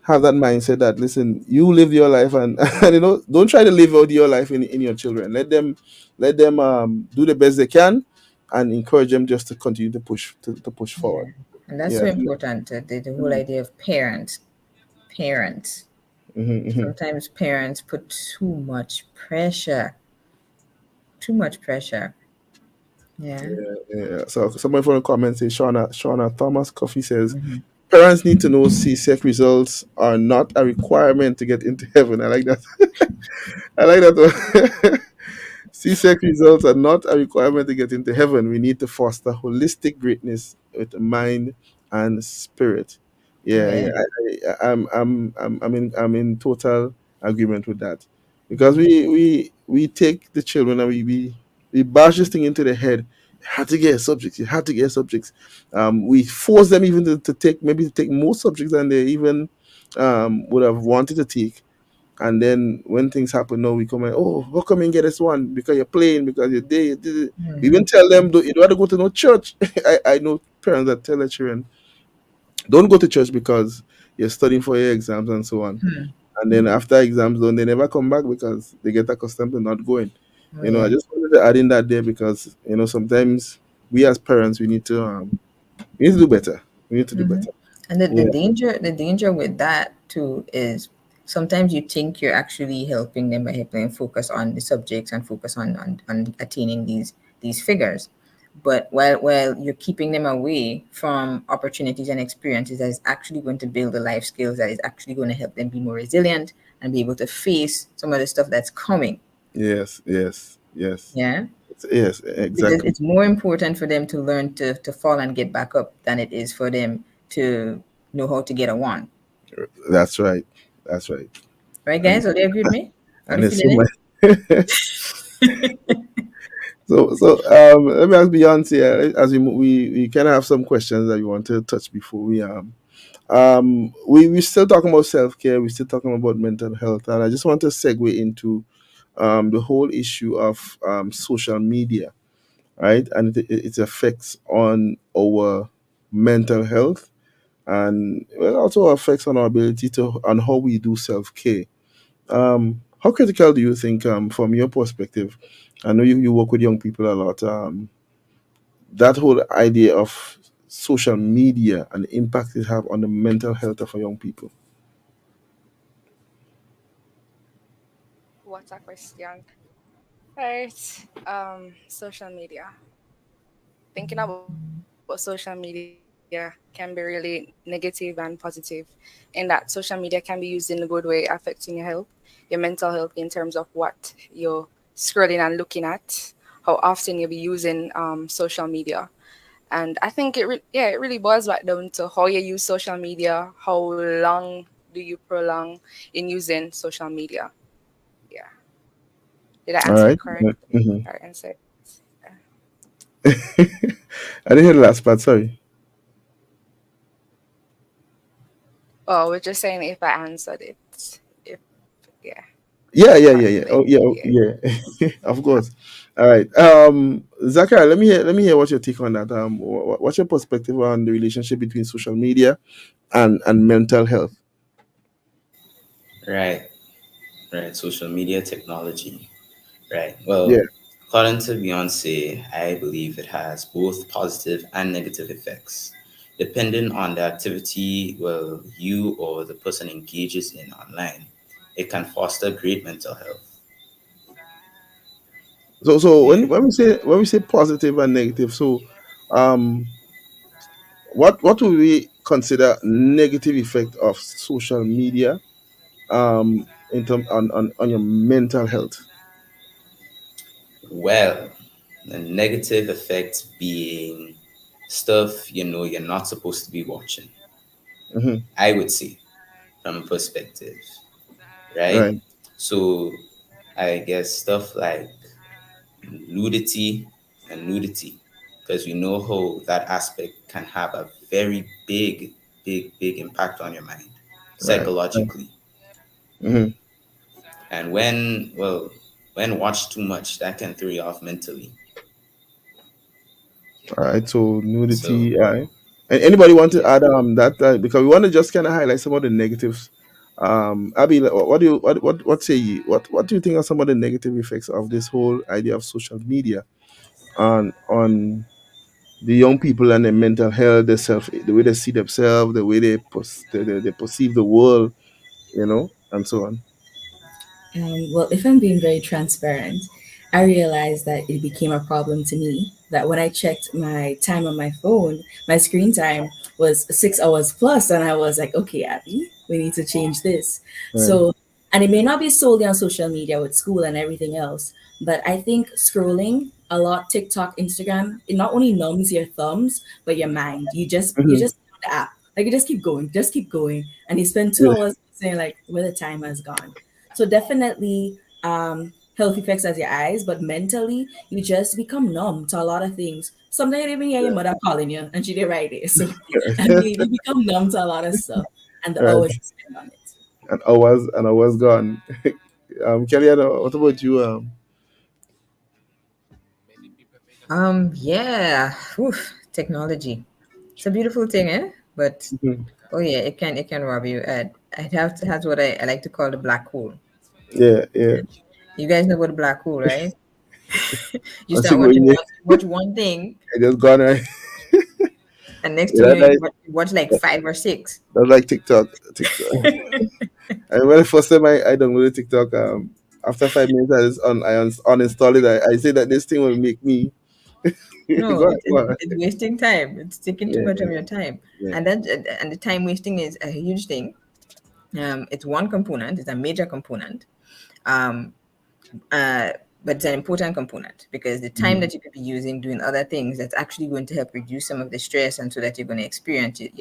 have that mindset that, listen, you live your life, and and don't try to live out your life in your children. Let them do the best they can, and encourage them just to continue to push forward. And that's so Yes. important. The whole idea of parents. Mm-hmm. Sometimes parents put too much pressure. Yeah. Yeah. So somebody from the comments says Shauna Thomas Coffee says Hmm. parents need to know CSEC results are not a requirement to get into heaven. I like that. I like that one. CSEC results are not a requirement to get into heaven. We need to foster holistic greatness with the mind and spirit. Oh, Yeah, yeah. yeah. I'm in total agreement with that because we take the children and we bash this thing into their head. You had to get subjects. You had to get subjects. We force them even to take maybe to take more subjects than they even would have wanted to take, and then when things happen, now we come and, oh, how come you get this one? Because you're playing, because you're there. You did it. We even Hmm. tell them, you don't have to go to no church. I know parents that tell their children, don't go to church because you're studying for your exams and so on. Hmm. And then after exams done, they never come back because they get accustomed to not going. Oh, I yeah. just wanted to add in that there because, sometimes we as parents, we need to do better. We need to do Hmm. better. And the Yeah. danger with that too is sometimes you think you're actually helping them by helping them focus on the subjects and focus on attaining these figures. But while you're keeping them away from opportunities and experiences that is actually going to build the life skills that is actually going to help them be more resilient and be able to face some of the stuff that's coming. Yes, yes, yes. Yeah. Yes, Because exactly. it's more important for them to learn to fall and get back up than it is for them to know how to get a one. That's right. That's right. Right, And guys? Are they agree with me? Are and they there's so feeling much. it? Let me ask Beyonce, as we kind of have some questions that we want to touch before we still talking about self-care, we're still talking about mental health, and I just want to segue into the whole issue of social media, right? And its effects on our mental health, and it also affects on our ability to on how we do self-care. How critical do you think, from your perspective? I know you work with young people a lot. That whole idea of social media and the impact it have on the mental health of our young people. What a question. Right. Social media. Thinking about social media can be really negative and positive, in that social media can be used in a good way, affecting your mental health in terms of what you're scrolling and looking at, how often you'll be using social media. And I think it really boils back down to how you use social media, how long do you prolong in using social media. Yeah. Did I All answer it right. correctly? Mm-hmm. Or answer? Yeah. I didn't hear the last part. Sorry. Oh, we're just saying if I answered it. If yeah, Yeah, yeah, yeah, yeah. correctly. Oh, yeah, oh, Yeah. yeah. Of course. All right. Zachary, let me hear what your take on that. What's your perspective on the relationship between social media and mental health? Right, right. Social media technology. Right. Yeah. Well, according to Beyonce, I believe it has both positive and negative effects. Depending on the activity, well, you or the person engages in online, it can foster great mental health. So Yeah. when we say positive and negative, so um, what would we consider negative effect of social media in term on your mental health? Well, the negative effect being stuff you're not supposed to be watching. Hmm. I would say, from a perspective, right? Right. So I guess stuff like nudity and nudity, because we know how that aspect can have a very big impact on your mind Right. Right. psychologically. Hmm. And when watched too much, that can throw you off mentally. All right. So So, nudity. And anybody want to yeah. add that because we want to just kind of highlight some of the negatives. Abby, like, what do you what say you? What do you think are some of the negative effects of this whole idea of social media on the young people and their mental health, their self, the way they see themselves, the way they perceive the world, and so on. Well, if I'm being very transparent, I realized that it became a problem to me that when I checked my time on my phone, my screen time was 6 hours plus, and I was like, okay, Abby, we need to change this. Right. So, and it may not be solely on social media with school and everything else, but I think scrolling a lot, TikTok, Instagram, it not only numbs your thumbs but your mind. You Hmm. just on the app, like you just keep going, and you spend two Yeah. hours saying like where the time has gone. So definitely health effects as your eyes, but mentally you just become numb to a lot of things. Sometimes you even hear your mother calling you and she did right there. So I mean you become numb to a lot of stuff and the Right. hours you spend on it. And I was gone. Kellyanne, what about you? Many people may not see it. Yeah. Oof, technology. It's a beautiful thing, eh? But Mhm. oh yeah, it can rob you. It has what I like to call the black hole. Yeah, yeah. You guys know about the black hole, right? You I see start what watching you one thing, I just gone right. and next thing Yeah, you know, you watch like five or six. that's like TikTok. TikTok. And when the first time I downloaded TikTok, after 5 minutes uninstall it. I say that this thing will make me No, go on, go on. it's wasting time. It's taking too Yeah, much of your time, yeah, and the time wasting is a huge thing. It's one component. It's a major component. Um, uh, but it's an important component because the time mhm, that you could be using doing other things that's actually going to help reduce some of the stress, and so that you're going to experience it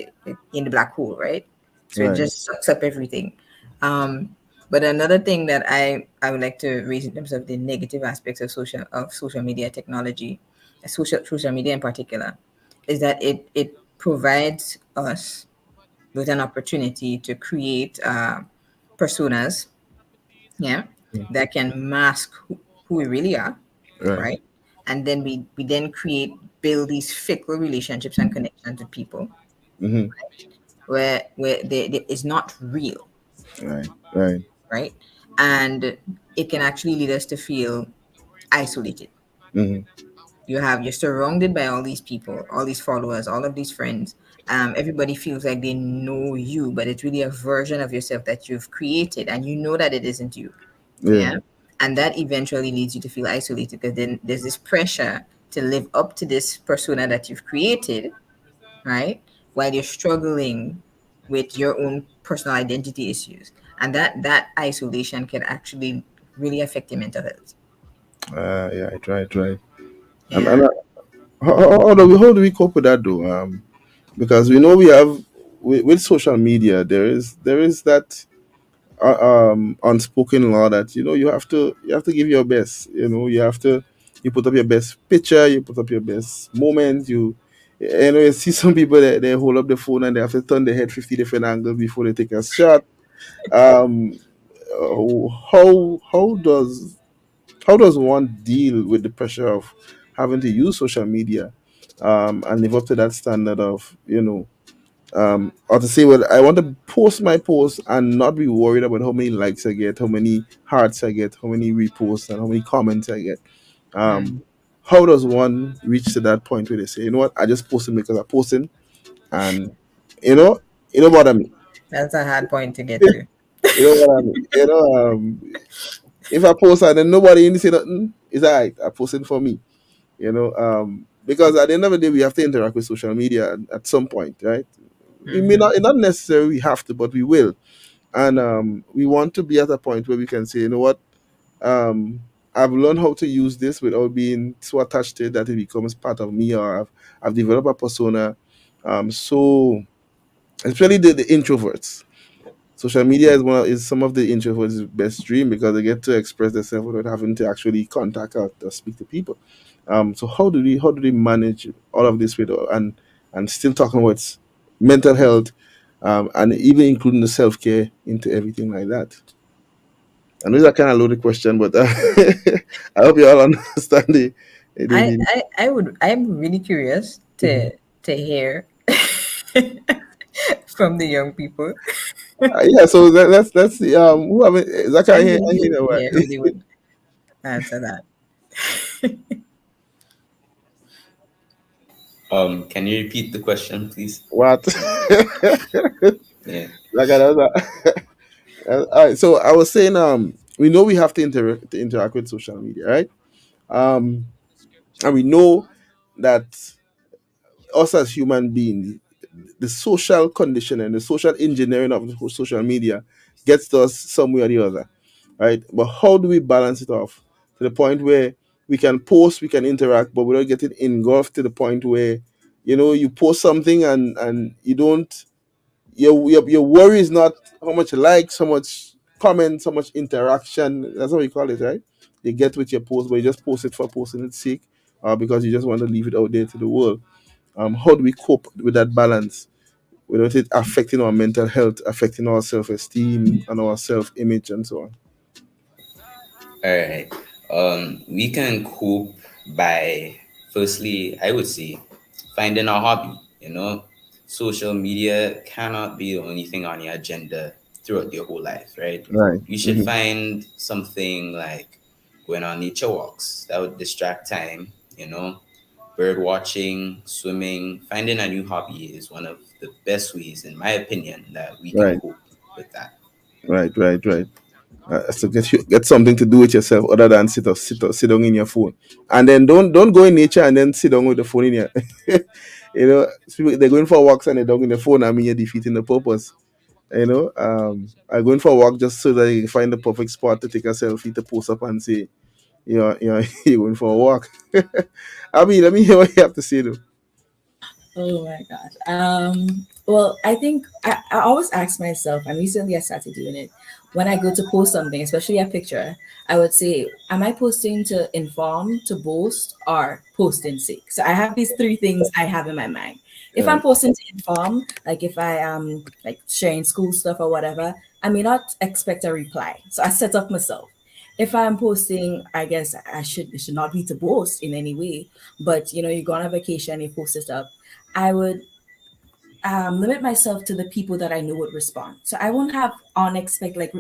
in the black hole, right? So it right. just sucks up everything. Um, but another thing that I would like to raise in terms of the negative aspects of social media technology, social media in particular, is that it provides us with an opportunity to create personas, yeah, that can mask who we really are, Right. right? And then we then build these fickle relationships and connections with people Hmm. where it's not real, Right. Right. right? And it can actually lead us to feel isolated. Hmm. You're surrounded by all these people, all these followers, all of these friends. Everybody feels like they know you, but it's really a version of yourself that you've created, and you know that it isn't you. Yeah. Yeah. And that eventually leads you to feel isolated because then there's this pressure to live up to this persona that you've created, right? While you're struggling with your own personal identity issues. And that isolation can actually really affect your mental health. Yeah. I try. And Yeah. how do we cope with that though? Because we know we have with social media there is that unspoken law that you have to give your best. You put up your best picture, you put up your best moment. You see some people that they hold up the phone and they have to turn their head 50 different angles before they take a shot. Um, how does one deal with the pressure of having to use social media and live up to that standard of or to say, well, I want to post my post and not be worried about how many likes I get, how many hearts I get, how many reposts, and how many comments I get. Um, Mm. how does one reach to that point where they say, you know what, I just posted because I'm posting, and you know, you know what I mean? That's a hard point to get to. You know what I mean? If I post and then nobody in say nothing, it's alright. I posted for me. Because at the end of the day, we have to interact with social media at some point, right? We may Hmm. not necessarily we have to, but we will. And we want to be at a point where we can say, you know what, um, I've learned how to use this without being so attached to it that it becomes part of me, or I've developed a persona. So especially the introverts. Social media is some of the introverts' best dream because they get to express themselves without having to actually contact or speak to people. So how do they manage all of this with and still talking about mental health, and even including the self care into everything like that? I know it's a kind of loaded question, but I hope you all understand I'm really curious Mhm. to hear from the young people. Yeah. So let's see. Who have it? Zaka, I'm I really hear curious that to one. hear how they would answer that. Can you repeat the question, please? What? Yeah. Like I was, all right. So I was saying, we know we have to interact with social media, right? Um, and we know that us as human beings, the social condition and the social engineering of the whole social media gets to us some way or the other, right? But how do we balance it off to the point where we can post, we can interact, but without getting engulfed to the point where, you post something and you don't, your worry is not how much likes, how much comments, how much interaction. That's what you call it, right? You get with your post, but you just post it for posting its sake, because you just want to leave it out there to the world. How do we cope with that balance without it affecting our mental health, affecting our self-esteem and our self-image and so on? All right. We can cope by, firstly, I would say, finding a hobby. Social media cannot be the only thing on your agenda throughout your whole life, right? Right. You should Hmm. find something like going on nature walks that would distract time, bird watching, swimming. Finding a new hobby is one of the best ways, in my opinion, that we can Right. cope with that. Right. Right. Right. So get something to do with yourself other than sit down in your phone, and then don't go in nature and then sit down with the phone in your. They're going for walks and they're down in the phone. I mean, you're defeating the purpose. I'm going for a walk just so that you can find the perfect spot to take a selfie to post up and say, you're going for a walk. I mean, let me hear what you have to say though. Oh my gosh. Well, I think I always ask myself, and recently I started doing it. When I go to post something, especially a picture, I would say, am I posting to inform, to boast, or posting sake? So I have these three things I have in my mind. If I'm Right. posting to inform, like if I am like sharing school stuff or whatever, I may not expect a reply. So I set up myself. If I'm posting, I guess it should not be to boast in any way. But you go on a vacation, you post it up. I would limit myself to the people that I know would respond. So I won't have unexpected, like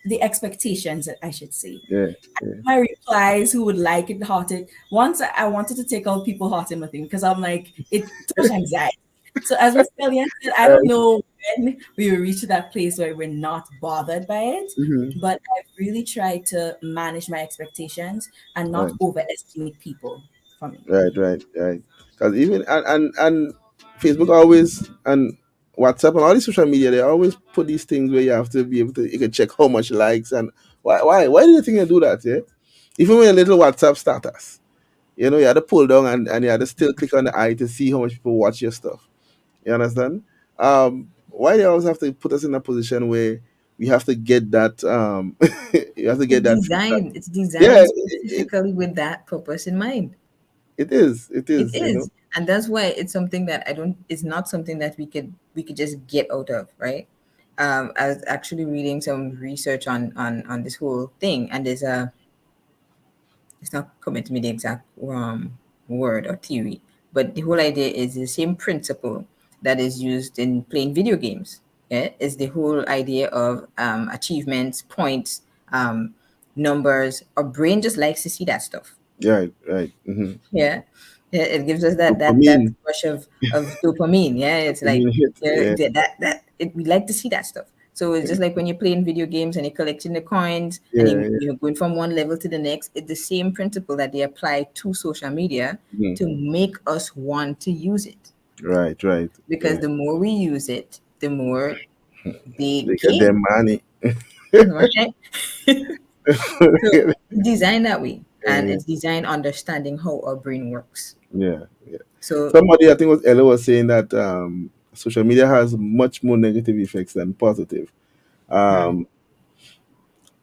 the expectations that I should say. Yeah. Yeah. My replies, who would like it, hearted. Once I wanted to take out people hearting my thing because I'm like, it too much anxiety. So as Miss Kelly said, I don't know when we will reach that place where we're not bothered by it. Hmm. But I've really tried to manage my expectations and not Right. overestimate people for me. Right. Right. Right. Because even and Facebook always and WhatsApp and all these social media, they always put these things where you have to be able to you can check how much likes and why do you think they do that? Yeah. Even with a little WhatsApp status. You had to pull down and you had to still click on the eye to see how much people watch your stuff. You understand? Why they always have to put us in a position where we have to get that you have to get that feedback. It's Yeah, designed specifically with that purpose in mind. it is. It It is. is, and that's why it's something that I don't. It's not something that we could just get out of, right? I was actually reading some research on this whole thing, and there's a. It's not coming to me the exact word or theory, but the whole idea is the same principle that is used in playing video games. Yeah, is the whole idea of achievements, points, numbers. Our brain just likes to see that stuff. Right, right. Mm-hmm. Yeah. Yeah, it gives us that Dopamine, rush of dopamine. Yeah, it's like dopamine hit. Yeah, we like to see that stuff. So it's just like when you're playing video games and you're collecting the coins and yeah, yeah. you're going from one level to the next. It's the same principle that they apply to social media Mhm. to make us want to use it. Right, right. Because Yeah. the more we use it, the more they They get their gain. money. Right? So it's designed that way. And Yeah, it's designed understanding how our brain works. yeah, yeah. So Somebody, I think it was Ella, was saying that social media has much more negative effects than positive. right. Um,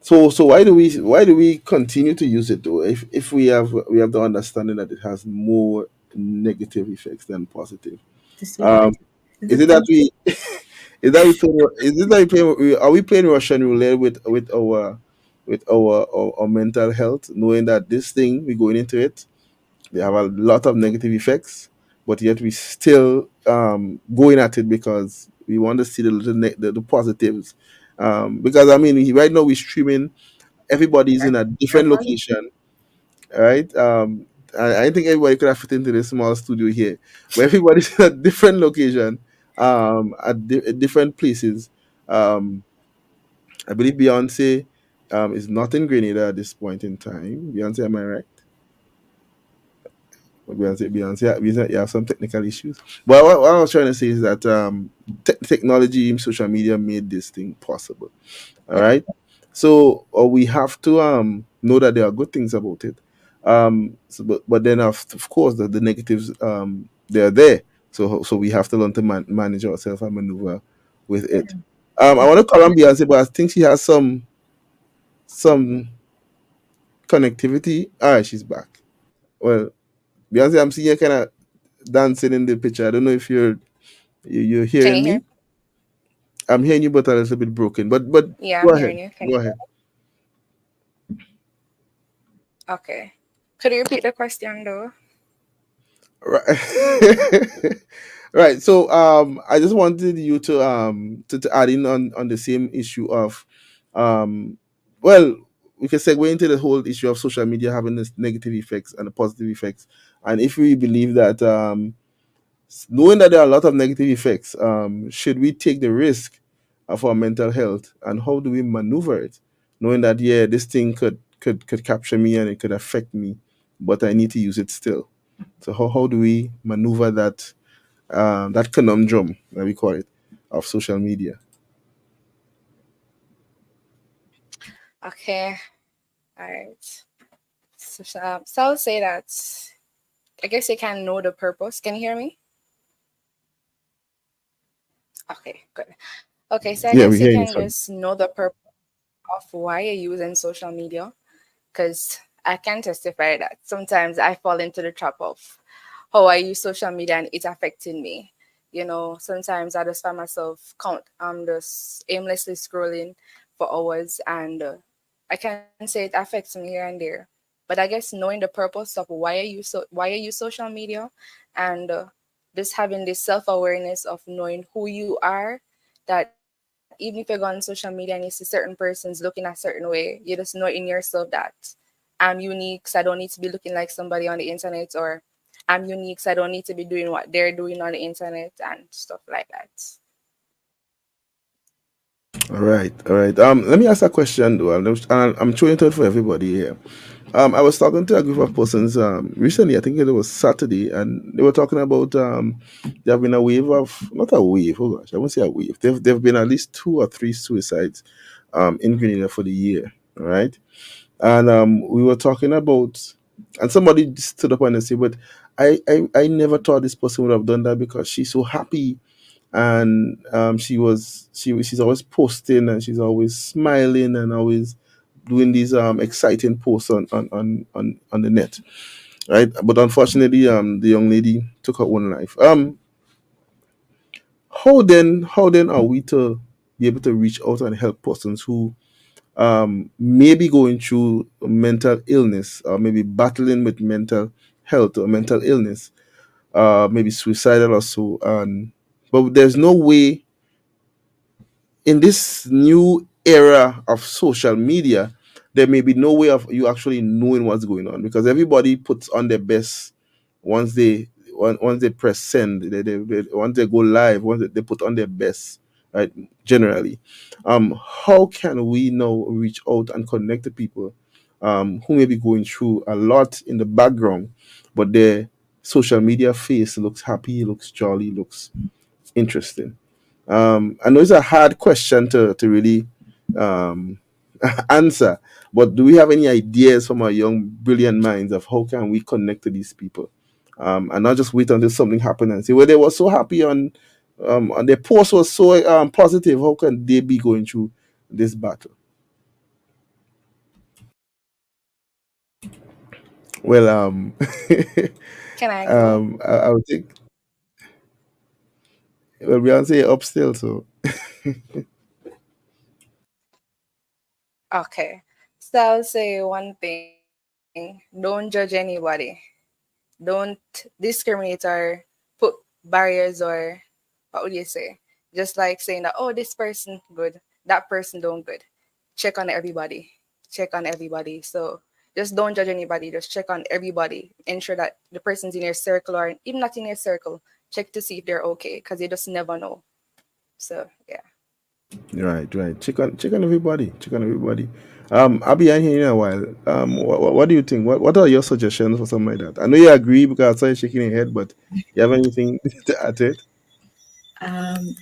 so why do we continue to use it though? If we have the understanding that it has more negative effects than positive. To say the Um, least. It's is a it that temp- we is it that we play, are we playing Russian roulette with our mental health, knowing that this thing we going into it, they have a lot of negative effects, but yet we still going at it because we want to see the little the positives. Because I mean, right now we're streaming, everybody's in a different everybody. location, right? I think everybody could have fit into this small studio here, but everybody's in a different location, at different places. Um, I believe Beyonce is not in Grenada at this point in time. Beyonce, am I right? Beyonce, you have some technical issues. But what I was trying to say is that technology, social media made this thing possible. All right. So we have to know that there are good things about it. But then of course the negatives they're there. So we have to learn to manage ourselves and maneuver with it. I want to call on Beyonce, but I think she has some connectivity. All right, she's back. Well, Beyonce, I'm seeing you kind of dancing in the picture. I don't know if you're Can hearing you hear? me. I'm hearing you, but a little bit broken. But Yeah, go I'm ahead. hearing you. Can Go you? ahead. Okay. Could you repeat the question though? Right. Right. So I just wanted you to add in on the same issue of um well, we can segue into the whole issue of social media having this negative effects and the positive effects. And if we believe that knowing that there are a lot of negative effects, should we take the risk of our mental health, and how do we maneuver it? Knowing that yeah, this thing could capture me and it could affect me, but I need to use it still. So how do we maneuver that conundrum that we call it of social media? Okay. All right. So I'll say that I guess you can know the purpose. Can you hear me? Okay, good. Okay, so I Yeah, we guess you hear you. can Sorry. just know the purpose of why you're using social media, because I can testify that sometimes I fall into the trap of how I use social media and it's affecting me. Sometimes I just find myself I'm just aimlessly scrolling for hours, and I can say it affects me here and there. But I guess knowing the purpose of why I use social media, and just having this self awareness of knowing who you are, that even if you go on social media and you see certain persons looking a certain way, you just know in yourself that I'm unique, so I don't need to be looking like somebody on the internet, or I'm unique, so I don't need to be doing what they're doing on the internet and stuff like that. All right, all right. Let me ask a question though. I'm throwing it out for everybody here. I was talking to a group of persons recently. I think it was Saturday, and they were talking about there have been a wave of, not a wave. Oh gosh, I won't say a wave. There've been at least two or three suicides in Grenada for the year. All right, and we were talking about, and somebody stood up and said, "But I never thought this person would have done that because she's so happy." And she's always posting and she's always smiling and always doing these exciting posts on the net, right? But unfortunately, the young lady took her own life. How then are we to be able to reach out and help persons who may be going through mental illness, or maybe battling with mental health or mental illness, maybe suicidal or so, and but there's no way in this new era of social media, there may be no way of you actually knowing what's going on, because everybody puts on their best once they press send. Once they go live, once they put on their best, right? Generally, how can we now reach out and connect to people who may be going through a lot in the background, but their social media face looks happy, looks jolly, looks interesting? I know it's a hard question to really um, answer, but do we have any ideas from our young, brilliant minds of how can we connect to these people, and not just wait until something happened and say, "Well, they were so happy on their post was so positive. How can they be going through this battle?" Well, Can I go? I would think. Well, Beyonce up still, so Okay. So I'll say one thing. Don't judge anybody. Don't discriminate or put barriers, or what would you say? Just like saying that, oh, this person good, that person don't good. Check on everybody. Check on everybody. So Just don't judge anybody. Just check on everybody. Ensure that the person's in your circle or even not in your circle. Check to see if they're okay because you just never know. So yeah. Right, right. Check on everybody. Check on everybody. I'll be here in a while. What do you think? What are your suggestions for something like that? I know you agree because I saw you shaking your head, but you have anything to add to it? Um,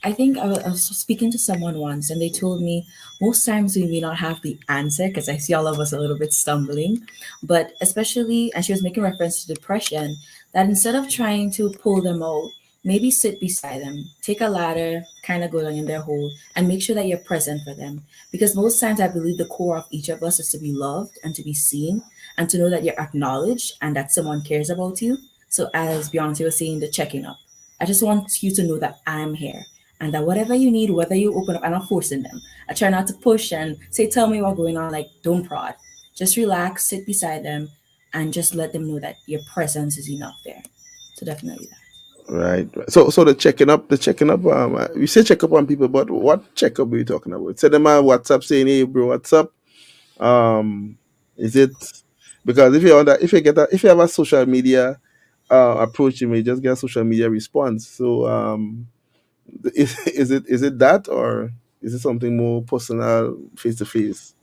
I think I was speaking to someone once, and they told me most times we may not have the answer because I see all of us a little bit stumbling, but especially, and she was making reference to depression, that instead of trying to pull them out, maybe sit beside them, take a ladder, kind of go down in their hole, and make sure that you're present for them. Because most times I believe the core of each of us is to be loved and to be seen and to know that you're acknowledged and that someone cares about you. So, as Beyonce was saying, the checking up. I just want you to know that I'm here and that whatever you need, whether you open up, I'm not forcing them. I try not to push and say, tell me what's going on. Like, don't prod. Just relax, sit beside them, and just let them know that your presence is enough there. So definitely that. Right. So the checking up. We say check up on people, but what checkup are you talking about? Send them a WhatsApp saying, "Hey, bro, what's up?" Is it because if you have a social media approach, you may just get a social media response. So is it that, or is it something more personal, face to face?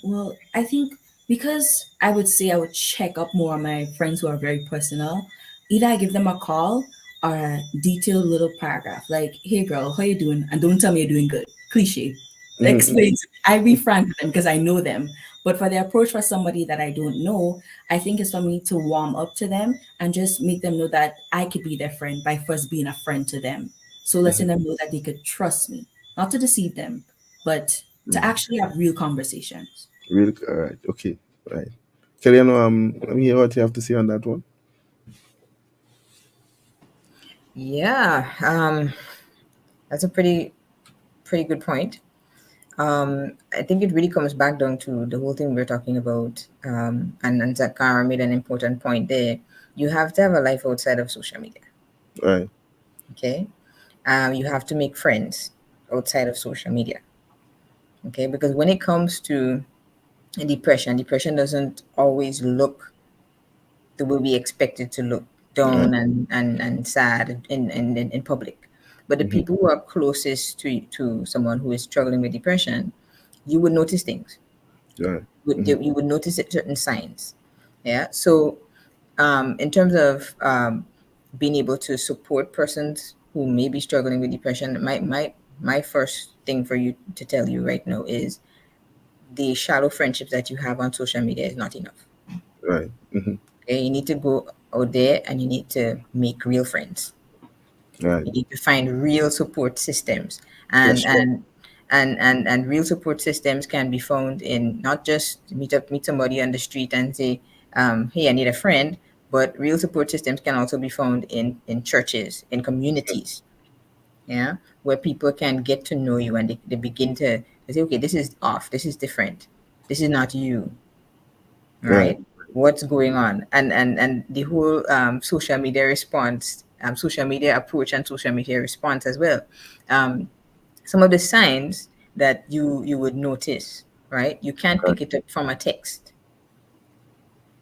Well, I think because I would say I would check up more on my friends who are very personal. Either I give them a call or a detailed little paragraph like, "Hey girl, how you doing?" And don't tell me you're doing good. Cliche. Mhm. Explain. I be frank with them because I know them. But for the approach for somebody that I don't know, I think it's for me to warm up to them and just make them know that I could be their friend by first being a friend to them. So letting them know that they could trust me, not to deceive them, but to actually have real conversations. Really? All right. Okay. Right. Kellyanne, let me hear what you have to say on that one. Yeah, that's a pretty good point. I think it really comes back down to the whole thing we're talking about. And Zakara made an important point there. You have to have a life outside of social media. Right. Okay. You have to make friends outside of social media. Okay. Because when it comes to depression doesn't always look the way we expect it to look, Right. down and sad in public. But the Hmm. people who are closest to someone who is struggling with depression, you would notice things. Right. Hmm. You would notice it, certain signs. Yeah. So, in terms of being able to support persons who may be struggling with depression, my first thing for you to tell you right now is the shallow friendships that you have on social media is not enough. Right. Hmm. Okay, you need to go out there and you need to make real friends. Right. You need to find real support systems, That's and right. and and real support systems can be found in not just meet somebody on the street and say, "Hey, I need a friend," but real support systems can also be found in churches, in communities, yeah, where people can get to know you and they begin to say, "Okay, this is off. This is different. This is not you." Right. Right? What's going on? And the whole social media response, social media approach, and social media response as well. Um, some of the signs that you would notice, right? You can't Right. pick it up from a text.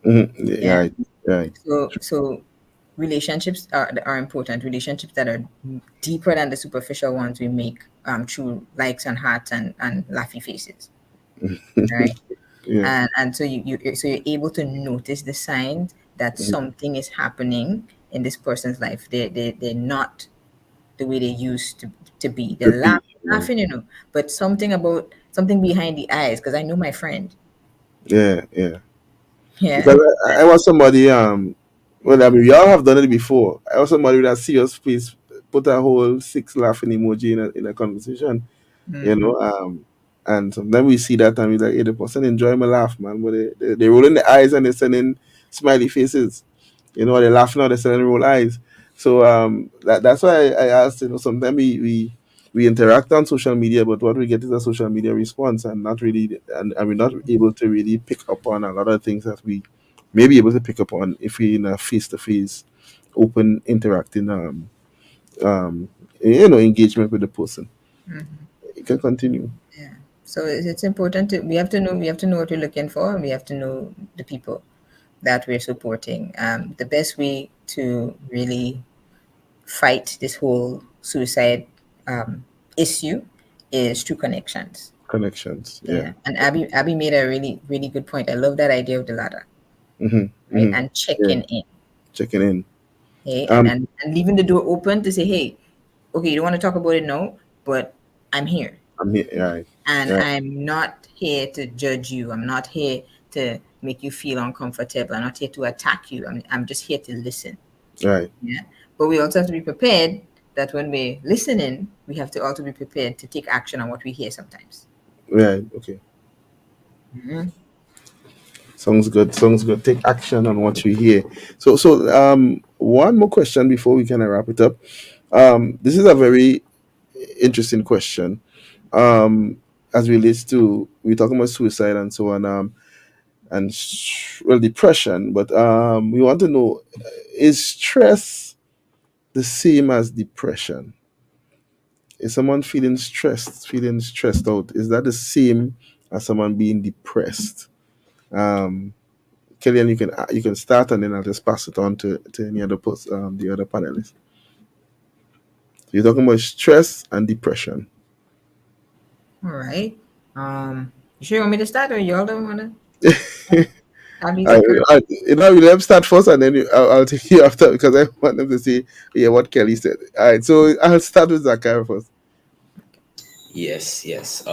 Hmm. Yeah. Right. Right. So relationships are important. Relationships that are deeper than the superficial ones we make through likes and hearts and laughy faces. Right? Yeah. And so you're able to notice the signs that Mhm. something is happening in this person's life. They're not the way they used to be. To They're be. Right. laughing, but something behind the eyes, because I know my friend. Yeah. Yeah. Yeah. Because I was somebody, well, I mean, we all have done it before. I was somebody with a serious face, put a whole six laughing emoji in a conversation, you Mm-hmm. know. And sometimes we see that and we're like, hey, the person enjoy my laugh, man. But they roll in the eyes and they're sending smiley faces, they're laughing or they're sending roll eyes. So that's why I asked, sometimes we interact on social media, but what we get is a social media response and not really, and we're not able to really pick up on a lot of things that we may be able to pick up on if we're in a face to face, open, interacting, um, engagement with the person. Mm-hmm. You can continue. Yeah. So it's important to we have to know what we're looking for, and we have to know the people that we're supporting. The best way to really fight this whole suicide um, issue is through connections. Connections. Yeah. Yeah, and Abby made a really good point. I love that idea of the ladder, right? Mm-hmm. And Yeah. checking in, Checking in. hey, Um. and leaving the door open to say, hey, okay, you don't want to talk about it now, but I'm here, I'm here. Right. and Right. I'm not here to judge you. I'm not here to make you feel uncomfortable. I'm not here to attack you. I'm just here to listen. Right. Yeah. But we also have to be prepared that when we're listening, we have to also be prepared to take action on what we hear sometimes. Right. Okay. Mhm. Sounds good. Sounds good. Take action on what you hear. One more question before we kind of wrap it up. This is a very interesting question. As relates to we're talking about suicide and so on. Well, depression. But we want to know: is stress the same as depression? Is someone feeling stressed out? Is that the same as someone being depressed? Um, Kellyanne, you can start, and then I'll just pass it on to any other the other panelists. So you're talking about stress and depression. All right. You sure you want me to start, or you all don't want to? Have these I, occur? let me start first, and then I'll take you after because I want them to see what Kelly said. All right, so I'll start with Zachary first. Yes, yes.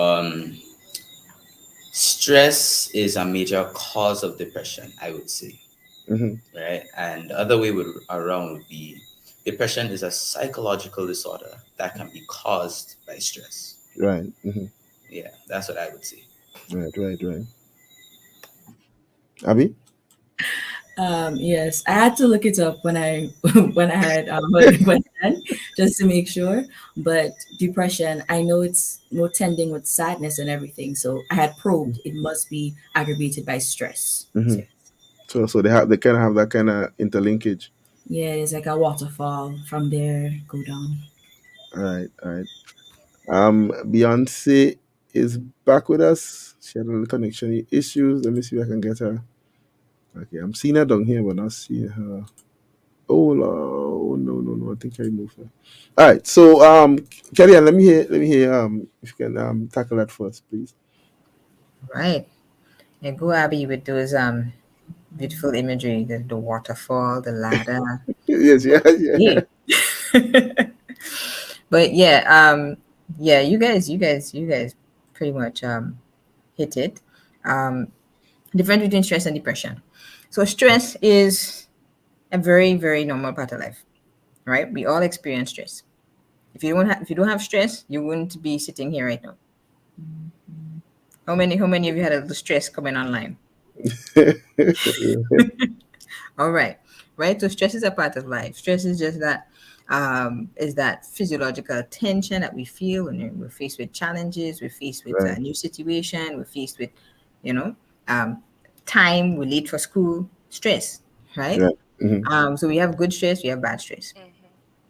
Stress is a major cause of depression, I would say, Hmm. right? And the other way around would be depression is a psychological disorder that can be caused by stress. Right. Hmm. Yeah, that's what I would say. Right. Right. Right. Abby. Yes, I had to look it up when I when I had heard the question just to make sure. But depression, I know it's more tending with sadness and everything. So I had probed. It must be aggravated by stress. Hmm. So So they kind of have that kind of interlinkage. yeah, it's like a waterfall from there go down. All right. All right. Beyonce is back with us. She had a little connection issues. Let me see if I can get her. Okay, I'm seeing her down here, but not seeing her. Oh, no, no, no! I think I moved her. All right, so Kelly, let me hear if you can tackle that first, please. Right. Yeah, go Abby with those beautiful imagery, the waterfall, the ladder. Yes, yeah, yeah. Yeah. But yeah, yeah, you guys pretty much hit it. Um, difference between stress and depression. So stress is a very normal part of life, right? We all experience stress. If you don't have stress, you wouldn't be sitting here right now. How many of you had a little stress coming online? All right, right. So stress is a part of life. Stress is just that is that physiological tension that we feel when we're faced with challenges, we're faced with a Right, new situation, we're faced with, you know, um, time, we're late for school, stress, right? right. Hmm. So we have good stress, we have bad stress.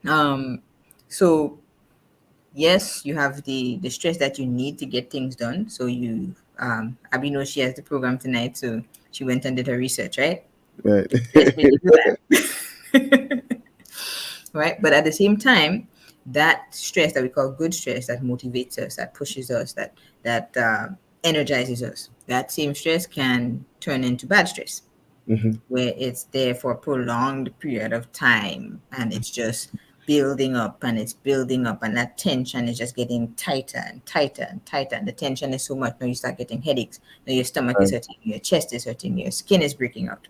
Hmm. Um, so yes, you have the stress that you need to get things done. So you Abby knows she has the program tonight, so she went and did her research, right? Right. Stress made you do that. Right? But at the same time, that stress that we call good stress that motivates us, that pushes us, that energizes us, that same stress can turn into bad stress, Hmm. where it's there for a prolonged period of time and it's just building up and it's building up and that tension is just getting tighter and tighter and tighter and the tension is so much now you start getting headaches, now your stomach is Right, hurting, your chest is hurting, your skin is breaking out,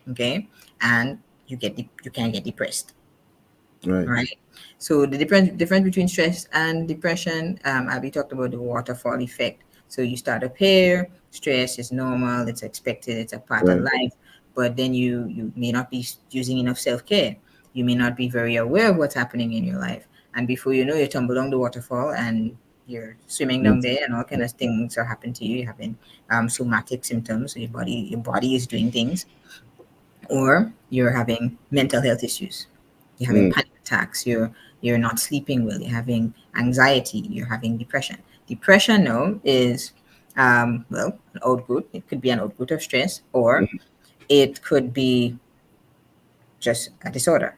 okay, and you can get depressed, right, right? So the difference between stress and depression, Abby talked about the waterfall effect. So you start up here, stress is normal, it's expected, it's a part of right, life, but then you may not be using enough self care. You may not be very aware of what's happening in your life, and before you know, you tumble down the waterfall and you're swimming down mm, there, and all kind of things are happening to you. You're having somatic symptoms, so your body is doing things, or you're having mental health issues, you're having mm, panic attacks, you're not sleeping well, you're having anxiety, you're having depression. Depression now is Well, an output. It could be an output of stress, or it could be just a disorder,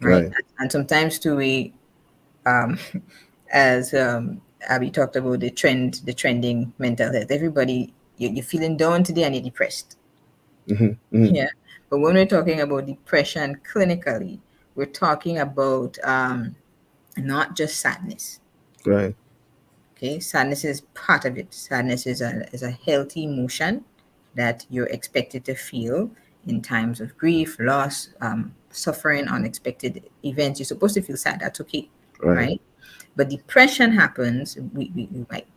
right? Right. And sometimes too, we, um, as Abby talked about the trending mental health. Everybody, you're feeling down today and you're depressed. Hmm. Hmm. Yeah. But when we're talking about depression clinically, we're talking about not just sadness. Right. Okay, sadness is part of it. Sadness is a healthy emotion that you're expected to feel in times of grief, loss, suffering, unexpected events. You're supposed to feel sad. That's okay, Right. right? But depression happens. We might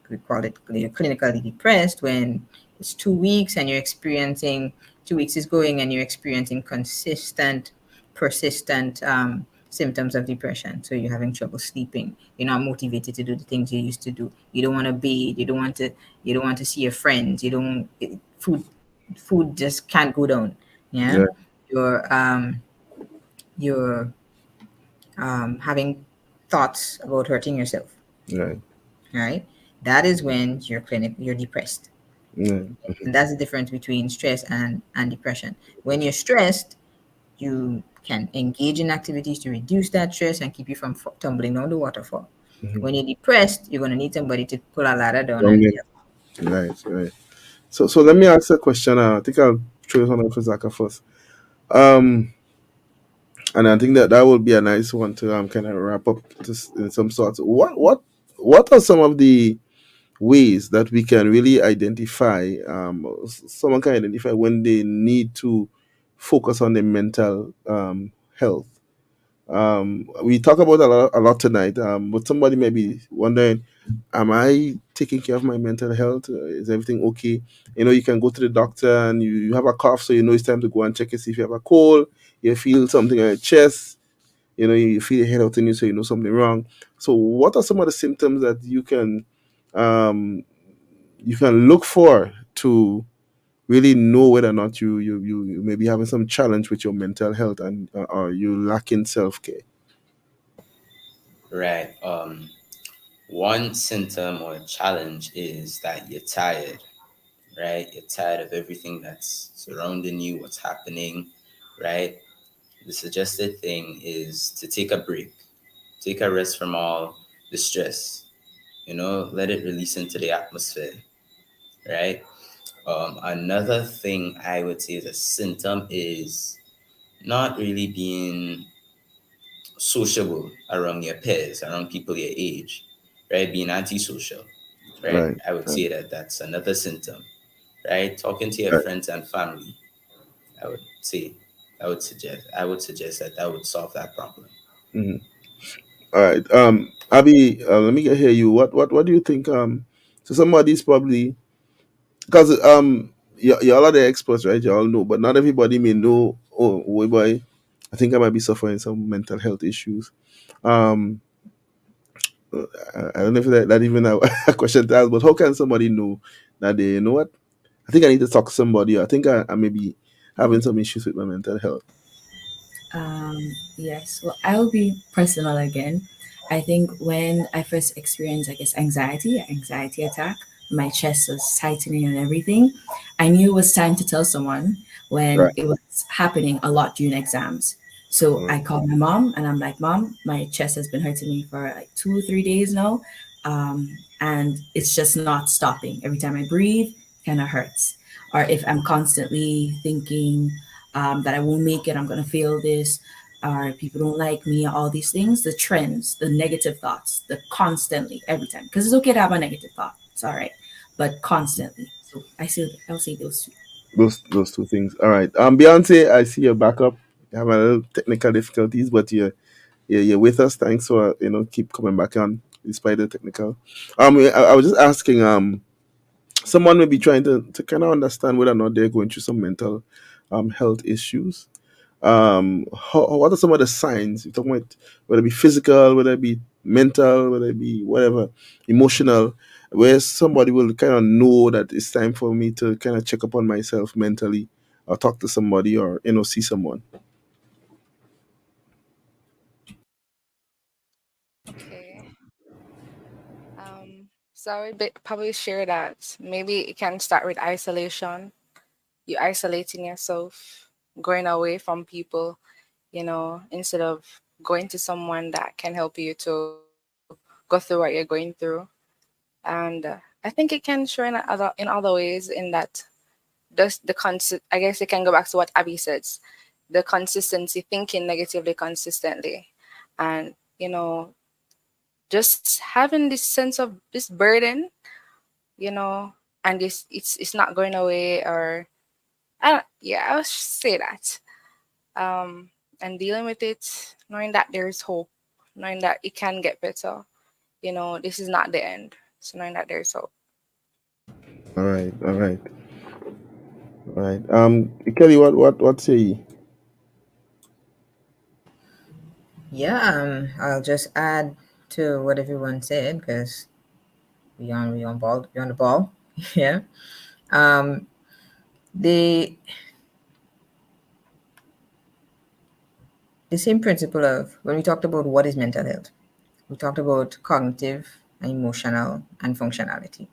we call it, you're clinically depressed when it's 2 weeks and you're experiencing 2 weeks is going and you're experiencing consistent, persistent symptoms of depression. So you're having trouble sleeping. You're not motivated to do the things you used to do. You don't want to bathe. You don't want to see your friends. You don't food just can't go down. Yeah. Yeah. You're you're having thoughts about hurting yourself, Right. right? That is when you're depressed. Yeah. And that's the difference between stress and depression. When you're stressed, you can engage in activities to reduce that stress and keep you from tumbling down the waterfall. Hmm. When you're depressed, you're going to need somebody to pull a ladder down Wrong and in. Right. Right. So let me ask a question. I think I'll throw it on for Zaka first. Um, and I think that that will be a nice one to kind of wrap up this in some sorts. What are some of the ways that we can really identify, someone can identify when they need to focus on their mental health? We talk about a lot tonight, but somebody may be wondering, am I taking care of my mental health? Is everything okay? You know, you can go to the doctor and you have a cough, so you know it's time to go and check and see if you have a cold. You feel something on your chest, you know, you feel your head out in you, so you know something wrong. So what are some of the symptoms that um, you can look for to really know whether or not you may be having some challenge with your mental health, and or you lacking self-care? Right. One symptom or challenge is that you're tired, right? You're tired of everything that's surrounding you, what's happening, right? The suggested thing is to take a break, take a rest from all the stress, let it release into the atmosphere, right? Another thing I would say is a symptom is not really being sociable around your peers, around people your age, right? Being antisocial, right? Right, I would right, say that that's another symptom, right? Talking to your right. friends and family, I would say, I would suggest that that would solve that problem. Mhm. All right. Abby, let me hear you. What do you think? So somebody's probably, because y'all are the experts, right? Y'all know, but not everybody may know. Oh, boy, I think I might be suffering some mental health issues. Um, I don't know if that even a, a question to ask, but how can somebody know that they, you know what? I think I need to talk to somebody. I think I may be having some issues with my mental health. Yes, well, I'll be personal again. I think when I first experienced, I guess, anxiety attack, my chest was tightening and everything. I knew it was time to tell someone Right. when it was happening a lot during exams. So Right. I called my mom and I'm like, Mom, my chest has been hurting me for like 2 or 3 days now. And it's just not stopping. Every time I breathe, it kind of hurts. Or if I'm constantly thinking, that I won't make it, I'm gonna fail this, or people don't like me, all these things, the trends, the negative thoughts, the constantly, every time. Because it's okay to have a negative thought, it's all right, but constantly. So I'll say those two. Those two things. All right. Beyonce, I see your backup. You have a little technical difficulties, but you're with us. Thanks for keep coming back on despite the technical. I was just asking. Someone may be trying to kind of understand whether or not they're going through some mental health issues. What are some of the signs you're talking about, whether it be physical, whether it be mental, whether it be whatever, emotional, where somebody will kind of know that it's time for me to kind of check up on myself mentally, or talk to somebody, or see someone. Okay. So I would probably share that maybe it can start with isolation. You isolating yourself, going away from people, instead of going to someone that can help you to go through what you're going through. And I think it can show in other ways in that I guess it can go back to what Abby says, the consistency, thinking negatively consistently, and just having this sense of this burden, you know, and it's not going away, or I don't, yeah, I would say that. And dealing with it, knowing that there's hope, knowing that it can get better. This is not the end. So knowing that there's hope. All right, all right, all right. Kelly, what say you? Yeah, I'll just add to what everyone said because we on the ball. Yeah. Um, the the same principle of when we talked about what is mental health, we talked about cognitive and emotional and functionality.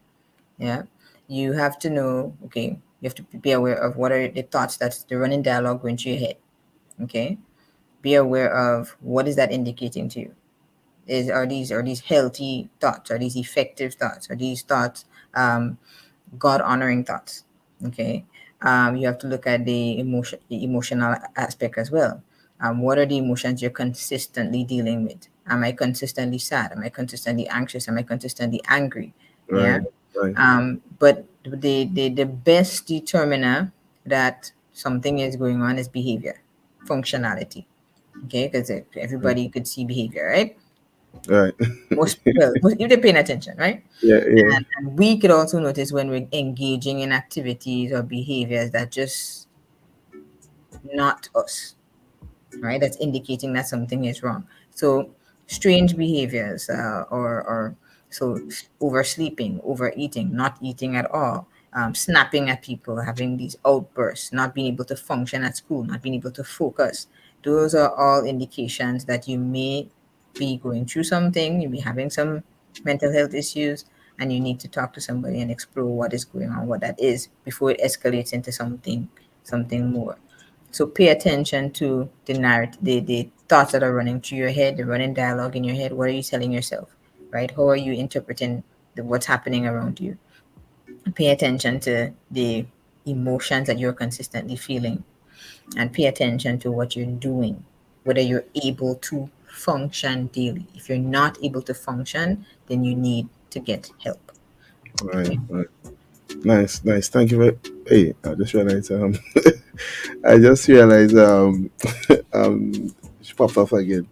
Yeah. You have to know, okay, you have to be aware of what are the thoughts that's the running dialogue going through your head. Okay. Be aware of what is that indicating to you. Are these healthy thoughts? Are these effective thoughts? Are these thoughts God honoring thoughts? Okay. You have to look at the emotional aspect as well. What are the emotions you're consistently dealing with? Am I consistently sad? Am I consistently anxious? Am I consistently angry? Yeah. Right, right, But the best determiner that something is going on is behavior, functionality. Okay, because right, everybody could see behavior, right? right. Most if they're paying attention, right? Yeah, yeah, And we could also notice when we're engaging in activities or behaviors that just not us, right? That's indicating that something is wrong. So strange behaviors, or so oversleeping, overeating, not eating at all, snapping at people, having these outbursts, not being able to function at school, not being able to focus. Those are all indications that you may be going through something, you may be having some mental health issues, and you need to talk to somebody and explore what is going on, what that is, before it escalates into something more. So pay attention to the narrative, the thoughts that are running through your head, the running dialogue in your head. What are you telling yourself, right? How are you interpreting what's happening around you? Pay attention to the emotions that you're consistently feeling, and pay attention to what you're doing, whether you're able to function daily. If you're not able to function, then you need to get help. right, Okay. right. Nice, nice. Thank you very. Hey, I just realized. I just realized. She popped off again.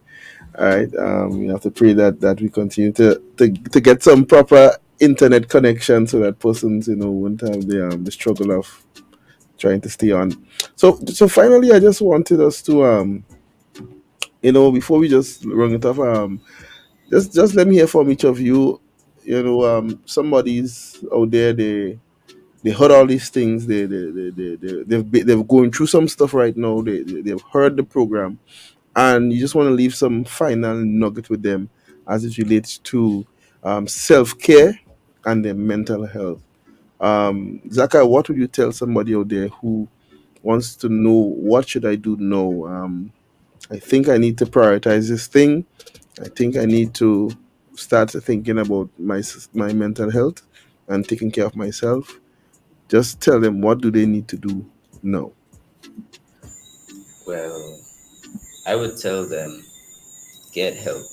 All right. We have to pray that we continue to get some proper internet connection so that persons, won't have the struggle of trying to stay on. So finally, I just wanted us to before we just run it off, just let me hear from each of you. Somebody's out there, they heard all these things. They've going through some stuff right now. They've heard the program, and you just want to leave some final nugget with them as it relates to self care and their mental health. Zaka, what would you tell somebody out there who wants to know what should I do now? I think I need to prioritize this thing. I think I need to start thinking about my mental health and taking care of myself. Just tell them what do they need to do now. Well, I would tell them get help.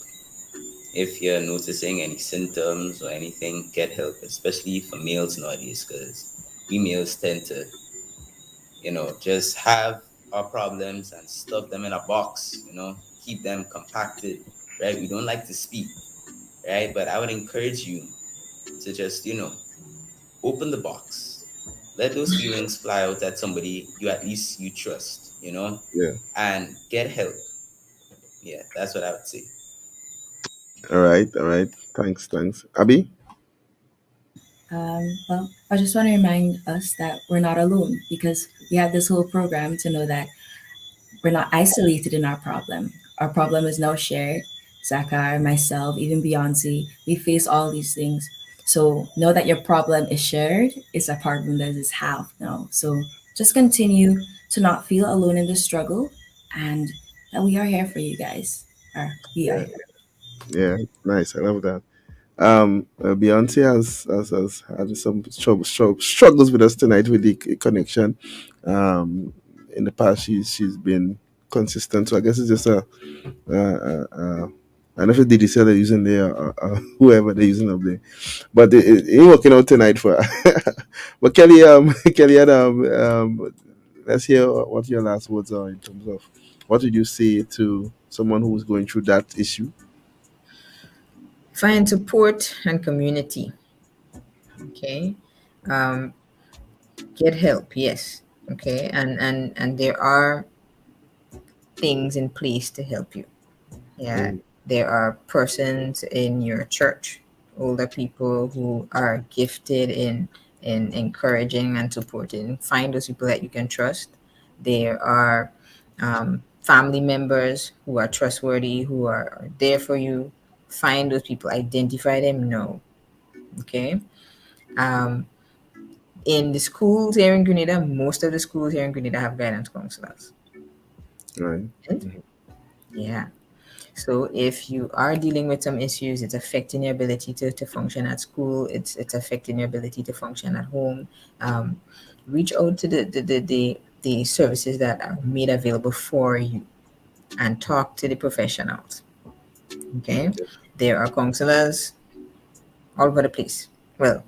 If you're noticing any symptoms or anything, get help, especially for males nowadays, because we males tend to, just have our problems and stuff them in a box, keep them compacted, right? We don't like to speak, right? But I would encourage you to just, open the box. Let those feelings fly out at somebody you trust, Yeah. and get help. Yeah, that's what I would say. All right. All right. Thanks. Abby? Well, I just want to remind us that we're not alone because we have this whole program to know that we're not isolated in our problem. Our problem is now shared. Zakar, myself, even Beyonce, we face all these things. So know that your problem is shared. It's a problem that is half now. So just continue to not feel alone in the struggle, and that we are here for you guys. Or we are Yeah, here. yeah, nice. I love that. Beyonce has had some struggles with us tonight with the connection. In the past, she's been consistent, so I guess it's just I don't know if the DDC they're using there or whoever they're using up there, but it ain't working out tonight for her. But Kelly, Kelly, let's hear what your last words are in terms of what would you say to someone who's going through that issue. Find support and community. Okay. Um, get help. Yes. Okay. And there are things in place to help you. Yeah, Mm, there are persons in your church, older people who are gifted in encouraging and supporting. Find those people that you can trust. There are family members who are trustworthy, who are there for you. Find those people, identify them, know. Okay. Um, in the schools here in Grenada, most of the schools here in Grenada have guidance counselors. right. Right? Yeah. So if you are dealing with some issues, it's affecting your ability to function at school, it's affecting your ability to function at home, um, reach out to the services that are made available for you and talk to the professionals. Okay. There are counselors all over the place. Well,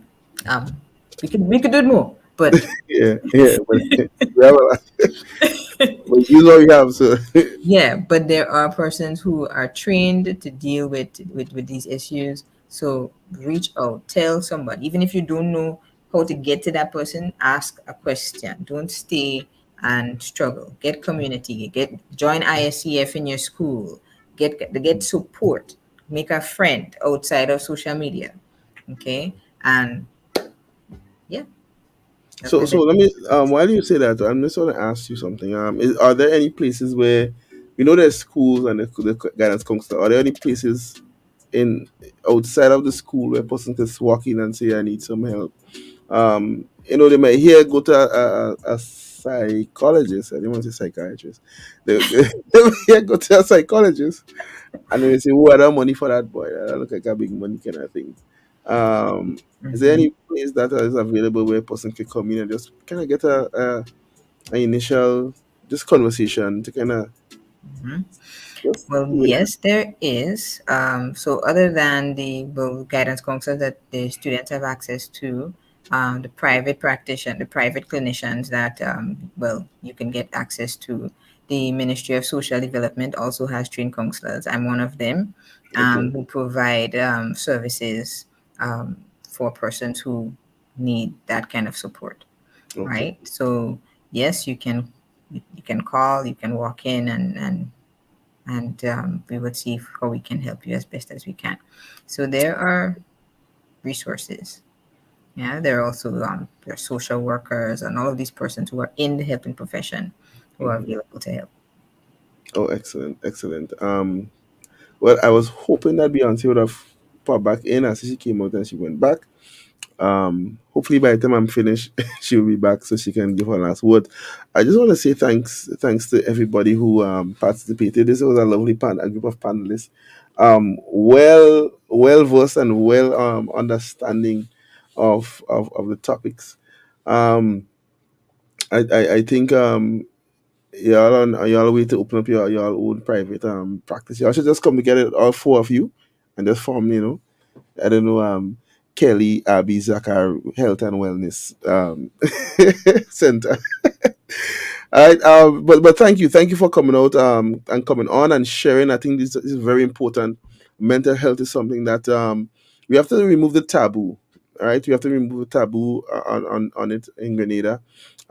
we could do more, but Yeah, yeah, but we have but you know you have so yeah, but there are persons who are trained to deal with these issues. So reach out, tell somebody, even if you don't know how to get to that person, ask a question. Don't stay and struggle. Get community. Join ISCF in your school. Get support. Make a friend outside of social media. Okay, and yeah, that's the so best. let me while you say that, I'm just want to ask you something. Are there any places where you know there's schools and the guidance counselor? Are there any places in outside of the school where a person can walk in and say I need some help? They might here go to a psychologist. I didn't want to say psychiatrist. They might here go to a psychologist and then they say, "Oh, I don't have money for that boy. That look like a big money kind of thing." Is there Mhm, any place that is available where a person can come in and just kind of get an initial just conversation to kind of mhm. just Well, see what yes, there is. So, other than the guidance counselors that the students have access to, the private clinicians that, you can get access to. The Ministry of Social Development also has trained counselors. I'm one of them, okay, who provide services for persons who need that kind of support. okay, Right. So, yes, you can call, you can walk in, and we would see how we can help you as best as we can. So there are resources. Yeah, there are social workers and all of these persons who are in the helping profession who are hmm. available to help. Oh, excellent, excellent. Well, I was hoping that Beyonce would have popped back in as she came out and she went back. Hopefully by the time I'm finished, she'll be back so she can give her last word. I just want to say thanks to everybody who participated. This was a lovely a group of panelists, well versed and well understanding of the topics. Um, I think y'all way to open up your own private practice. Y'all should just come together, all four of you, and just form, I don't know, Kelly, Abby, Zakar, Health and Wellness Center. All right, but thank you for coming out and coming on and sharing. I think this is very important. Mental health is something that we have to remove the taboo. All right, we have to remove the taboo on it in Grenada.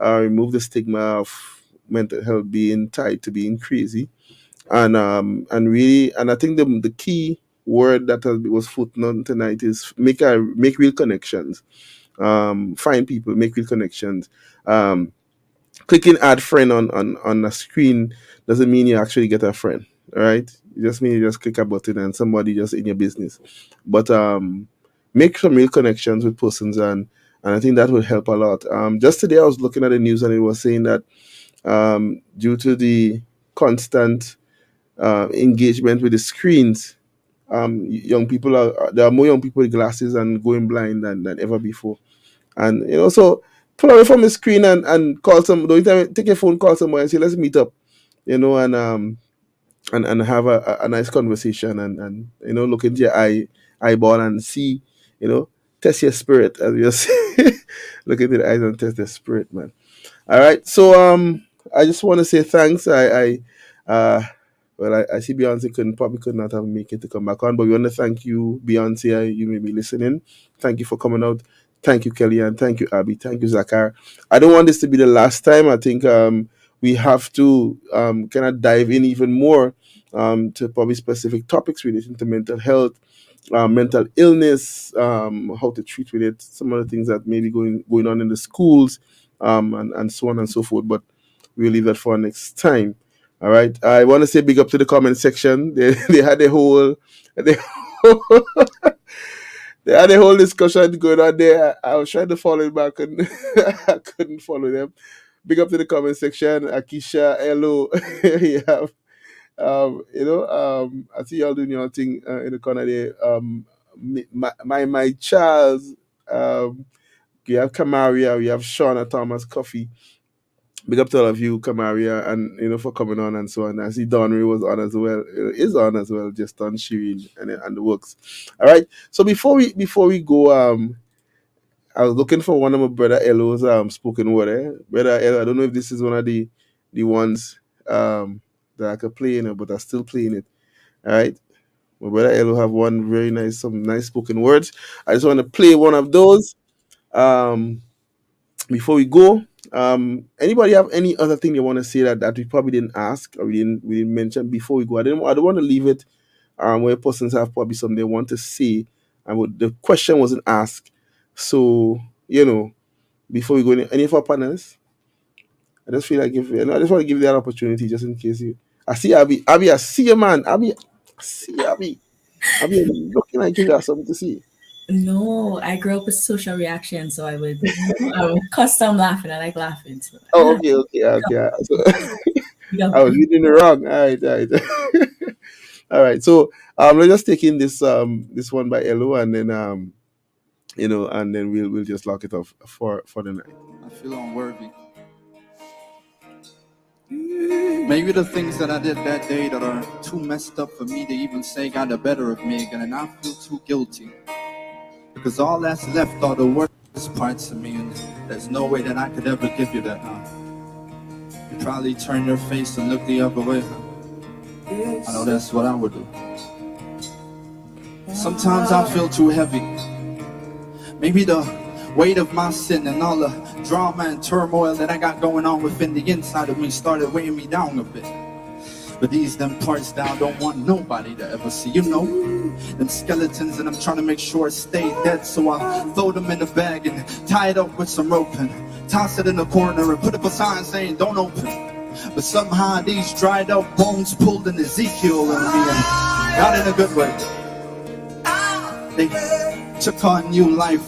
Remove the stigma of mental health being tied to being crazy, and really, and I think the key word that was footnoted tonight is make real connections. Find people, make real connections. Clicking add friend on a screen doesn't mean you actually get a friend. All right, it just means you just click a button and somebody just in your business. But make some real connections with persons, and I think that will help a lot. Just today I was looking at the news and it was saying that due to the constant engagement with the screens, young people there are more young people with glasses and going blind than ever before. And so pull away from the screen and call some. Don't take your phone, call someone and say let's meet up, and have a nice conversation, and look into your eyeball and see, test your spirit, as you say. Look into the eyes and test the spirit, man. All right. So I just want to say thanks. I see Beyonce could not have make it to come back on, but we want to thank you, Beyonce. You may be listening. Thank you for coming out. Thank you, Kelly, and thank you, Abby. Thank you, Zakar. I don't want this to be the last time. I think we have to kind of dive in even more to probably specific topics relating to mental health, mental illness, how to treat with it, some of the things that may be going on in the schools, and so on and so forth. But we'll leave that for next time. All right. I want to say big up to the comment section. They had they, they had a whole discussion going on there. I was trying to follow it back and I couldn't follow them. Big up to the comment section. Akisha, hello. Yeah. I see y'all doing your thing in the corner there. My Charles, we have Kamaria, we have Shauna Thomas Coffee. Big up to all of you, Kamaria, and for coming on and so on. I see Donry was on as well, is on as well, just on Shireen and the works. All right. So before we go, I was looking for one of my brother Elo's spoken word. Brother Elo, I don't know if this is one of the ones that I could play, but I'm still playing it. All right. My brother Elo have some nice spoken words. I just want to play one of those before we go. Anybody have any other thing you want to say that we probably didn't ask or we didn't mention before we go? I don't want to leave it where persons have probably something they want to say and the question wasn't asked. So before we go, any of our panelists, I just feel like I just want to give you that opportunity just in case you. I see Abby. I see you, man. I see Abby. Abby, looking like you got something to see. No, I grew up with social reaction, so I would custom laughing. I like laughing. So, Oh, okay. So, I was reading it wrong. All right. All right. So let's just take in this one by Elo, and then and then we'll just lock it off for the night. I feel unworthy. Maybe the things that I did that day that are too messed up for me to even say got the better of me again, and I feel too guilty. Because all that's left are the worst parts of me, and there's no way that I could ever give you that now. You probably turn your face and look the other way. I know that's what I would do. Sometimes I feel too heavy. Maybe the weight of my sin and all the drama and turmoil that I got going on within the inside of me started weighing me down a bit. But them parts that I don't want nobody to ever see. Them skeletons, and I'm trying to make sure it stay dead. So I throw them in a bag and tie it up with some rope and toss it in the corner and put up a sign saying don't open. But somehow these dried up bones pulled an Ezekiel in me, and not in a good way. They took on new life,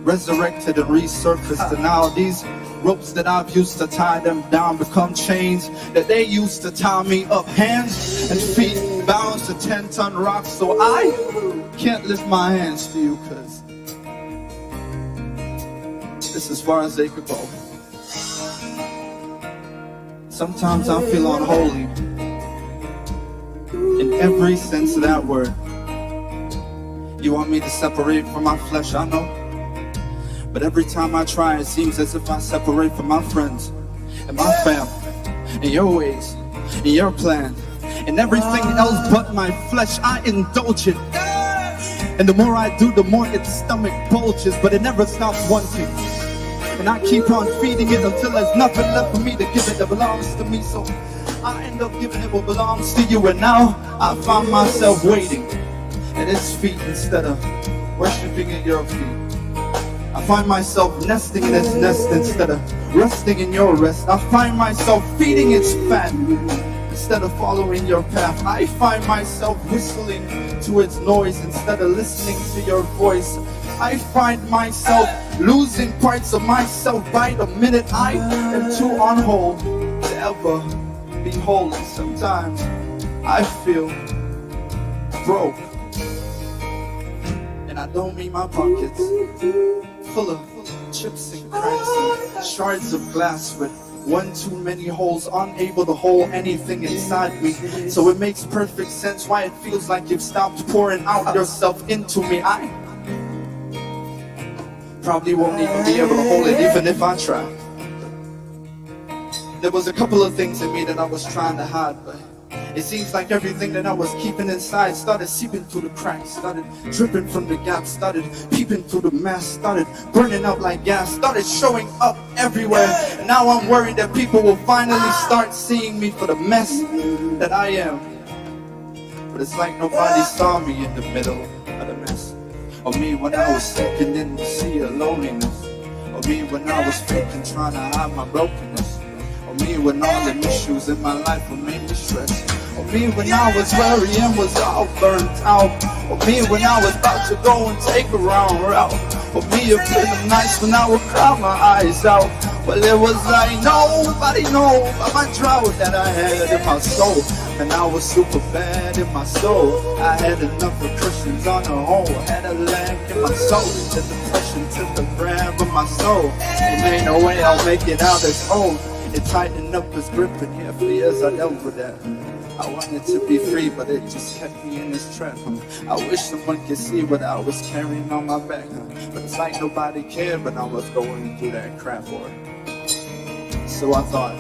resurrected and resurfaced, and now these ropes that I've used to tie them down become chains that they used to tie me up. Hands and feet bound to 10-ton rocks, so I can't lift my hands to you, cause this is as far as they could go. Sometimes I feel unholy in every sense of that word. You want me to separate from my flesh, I know. But every time I try, it seems as if I separate from my friends and my family and your ways and your plan and everything else but my flesh. I indulge it, and the more I do, the more its stomach bulges, but it never stops wanting. And I keep on feeding it until there's nothing left for me to give it that belongs to me. So I end up giving it what belongs to you, and now I find myself waiting at its feet instead of worshiping at your feet. I find myself nesting in its nest instead of resting in your rest. I find myself feeding its fat instead of following your path. I find myself whistling to its noise instead of listening to your voice. I find myself losing parts of myself by the minute. I am too on hold to ever be whole. And sometimes I feel broke, and I don't mean my pockets full of chips and cracks and shards of glass with one too many holes, unable to hold anything inside me. So it makes perfect sense why it feels like you've stopped pouring out yourself into me. I probably won't even be able to hold it even if I try. There was a couple of things in me that I was trying to hide, but it seems like everything that I was keeping inside started seeping through the cracks, started dripping from the gaps, started peeping through the mask, started burning out like gas, started showing up everywhere. And now I'm worried that people will finally start seeing me for the mess that I am. But it's like nobody saw me in the middle of the mess. Or me when I was sinking in the sea of loneliness. Or me when I was faking trying to hide my brokenness. Or me when all the issues in my life were made me stress. Or me when I was weary and was all burnt out. Or me when I was about to go and take a wrong route. Or me a bit of nights when I would cry my eyes out. Well, it was like nobody knew about my drought that I had in my soul. And I was super bad in my soul. I had enough of Christians on the whole. Had a lack in my soul. The depression took the grab of my soul. And ain't no way I'll make it out this hole. It tightened up its grip, and here for years I dealt with that. I wanted to be free, but it just kept me in this trap. I wish someone could see what I was carrying on my back. But it's like nobody cared when I was going through that crap for it. So I thought,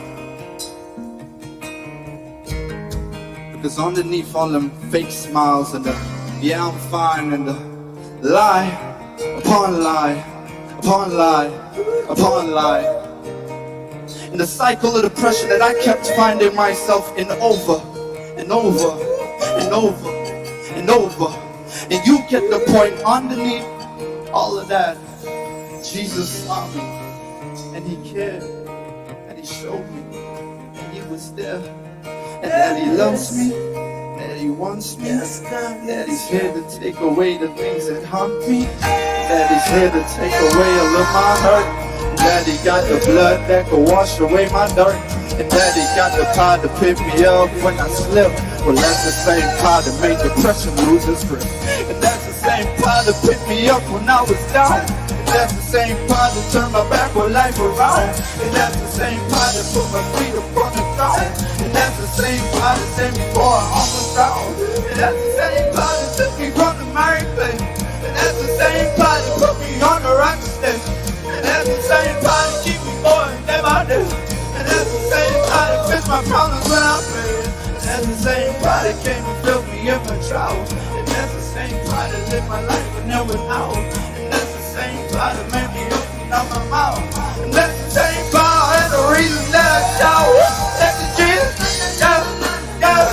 because underneath all them fake smiles and the yeah I'm fine and the lie upon lie upon lie upon lie, and the cycle of depression that I kept finding myself in over and over and over and over. And you get the point, underneath all of that, Jesus saw me and he cared and he showed me and he was there, and that he loves me, that he wants me, that he's here to take away the things that haunt me, that he's here to take away all of my hurt. That he got the blood that could wash away my dirt, and that he got the power to pick me up when I slip. Well, that's the same power that made depression lose its grip. And that's the same power that picked me up when I was down. And that's the same power that turned my back with life around. And that's the same power that put my feet up on the ground. And that's the same power that saved me before I almost drowned. And that's the same power that took me from the married place. And that's the same power that put me on the right stage. And that's the same power that keep me going day by day. And that's the same power that fix my problems when I pray. And that's the same power that came and filled me in my trial. And that's the same power that lived my life with no one out. And that's the same power that made me open up my mouth. And that's the same power and the reason that I shout. Thank you, Jesus. Yeah, yeah,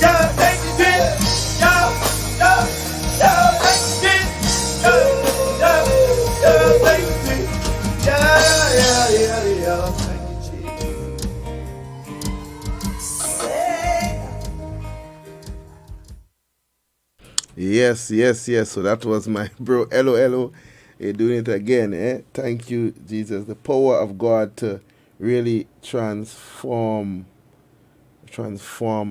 yeah. Thank you, Jesus. Yeah, yeah, yeah. Thank you, Jesus. Yeah, yeah, yeah. Thank you, Jesus. Yeah, yeah, yeah, yeah. Thank you, Jesus. Yes, yes, yes. So that was my bro Elo doing it again. Thank you, Jesus. The power of God to really transform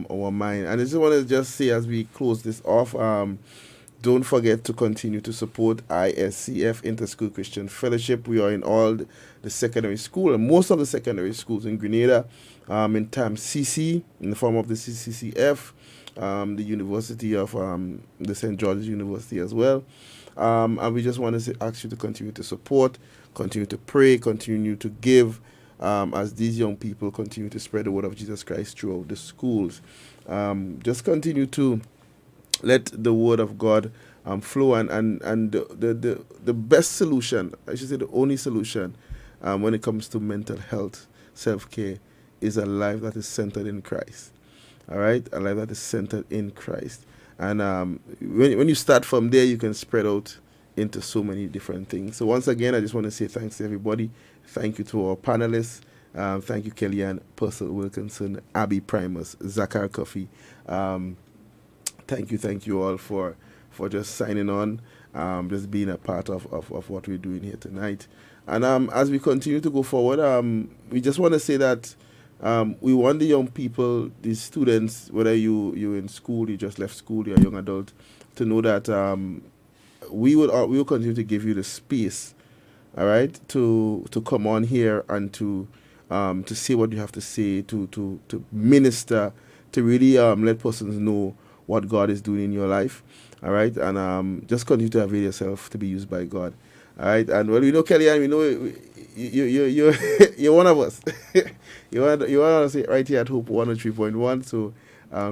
our mind. And I just want to just say as we close this off, don't forget to continue to support ISCF, Interschool Christian Fellowship. We are in all the secondary school and most of the secondary schools in Grenada, in TAMCC, in the form of the CCCF, the University of the St. George's University as well. And we just want to ask you to continue to support, continue to pray, continue to give, as these young people continue to spread the word of Jesus Christ throughout the schools. Just continue to let the word of God flow, and the best solution, I should say the only solution, when it comes to mental health, self-care, is a life that is centered in Christ. All right, a life that is centered in Christ. And when you start from there, you can spread out into so many different things. So once again, I just want to say thanks to everybody. Thank you to our panelists. Thank you, Kellyanne, Purcell Wilkinson, Abby Primus, Zachar Coffey. Thank you all for just signing on. just being a part of what we're doing here tonight. And as we continue to go forward, we just want to say that we want the young people, these students, whether you're in school, you just left school, you're a young adult, to know that we will continue to give you the space, all right, to come on here and to say what you have to say, to minister, to really let persons know what God is doing in your life, all right, and just continue to avail yourself to be used by God, all right. And well, we know Kellyanne, we know you you're one of us. you want to say right here at Hope 103.1. So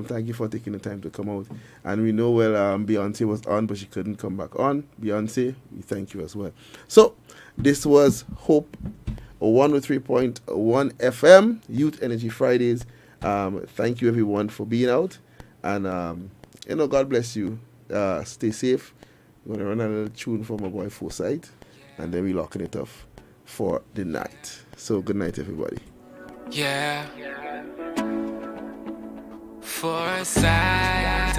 thank you for taking the time to come out. And we know, well, Beyonce was on, but she couldn't come back on. Beyonce, we thank you as well. So this was Hope 103.1 FM, Youth Energy Fridays. Thank you, everyone, for being out. And, God bless you. Stay safe. We're going to run a little tune from my boy Foresight, and then we're locking it off for the night. So good night, everybody. Yeah. Foresight,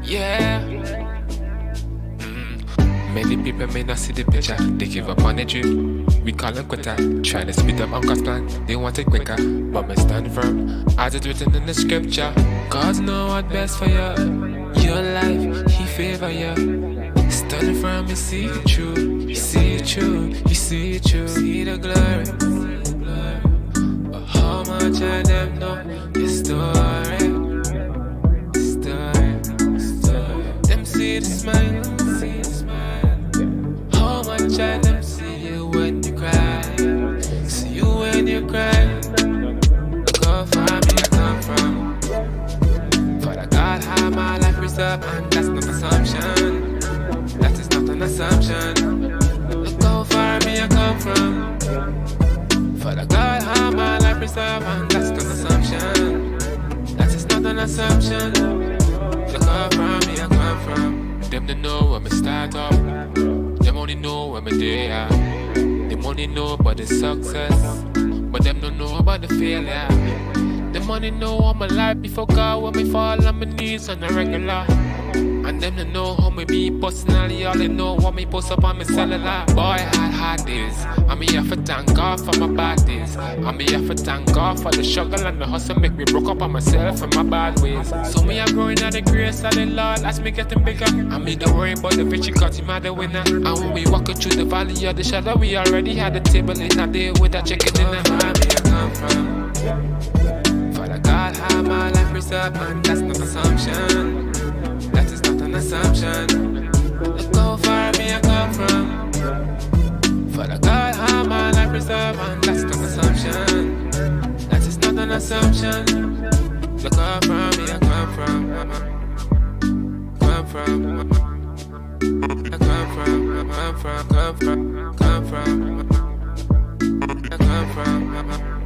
yeah. Many people may not see the picture, they give up on the dream. We call them quitter, try to speed up Uncle's plan, they want it quicker, but me stand firm, as it's written in the scripture. God know what's best for you, your life, He favor you. Stand firm, you see it true, you see it true, you see it true. See the glory, but how much of them know the story, them see the smile. Try them see you when you cry. See you when you cry. Look how far me I come from. Father God have my life preserved, and that's not assumption. That is not an assumption. Look how far me I come from. Father God have my life preserved, and that's not an assumption. That is not an assumption. Look how far me I come from. Them to know when me start up. Them only know when me there. Them only know about the success, but them don't know about the failure. Them only know all my life before God when me fall on my knees on a regular. And them don't know how me be personally. All they know what me post up on my cellular. Boy, I had hard days. I'm here for thank God for my bad days. I'm here for thank God for the struggle and the hustle make me broke up on myself and my bad ways. So me I'm growing out the grace of the Lord as me getting bigger. I mean don't worry about the victory cause Him are the winner. And when we walking through the valley of the shadow, we already had the table in a day with a chicken in the hand. Me I come from. Father God have my life preserved, and that's not assumption. That is not an assumption. Look how far me I come from. Father God have my life preserved, and that's not an assumption. That is not an assumption. Look how far me I come from. Come from. I come from. Come from. Come from. Come from. I come from.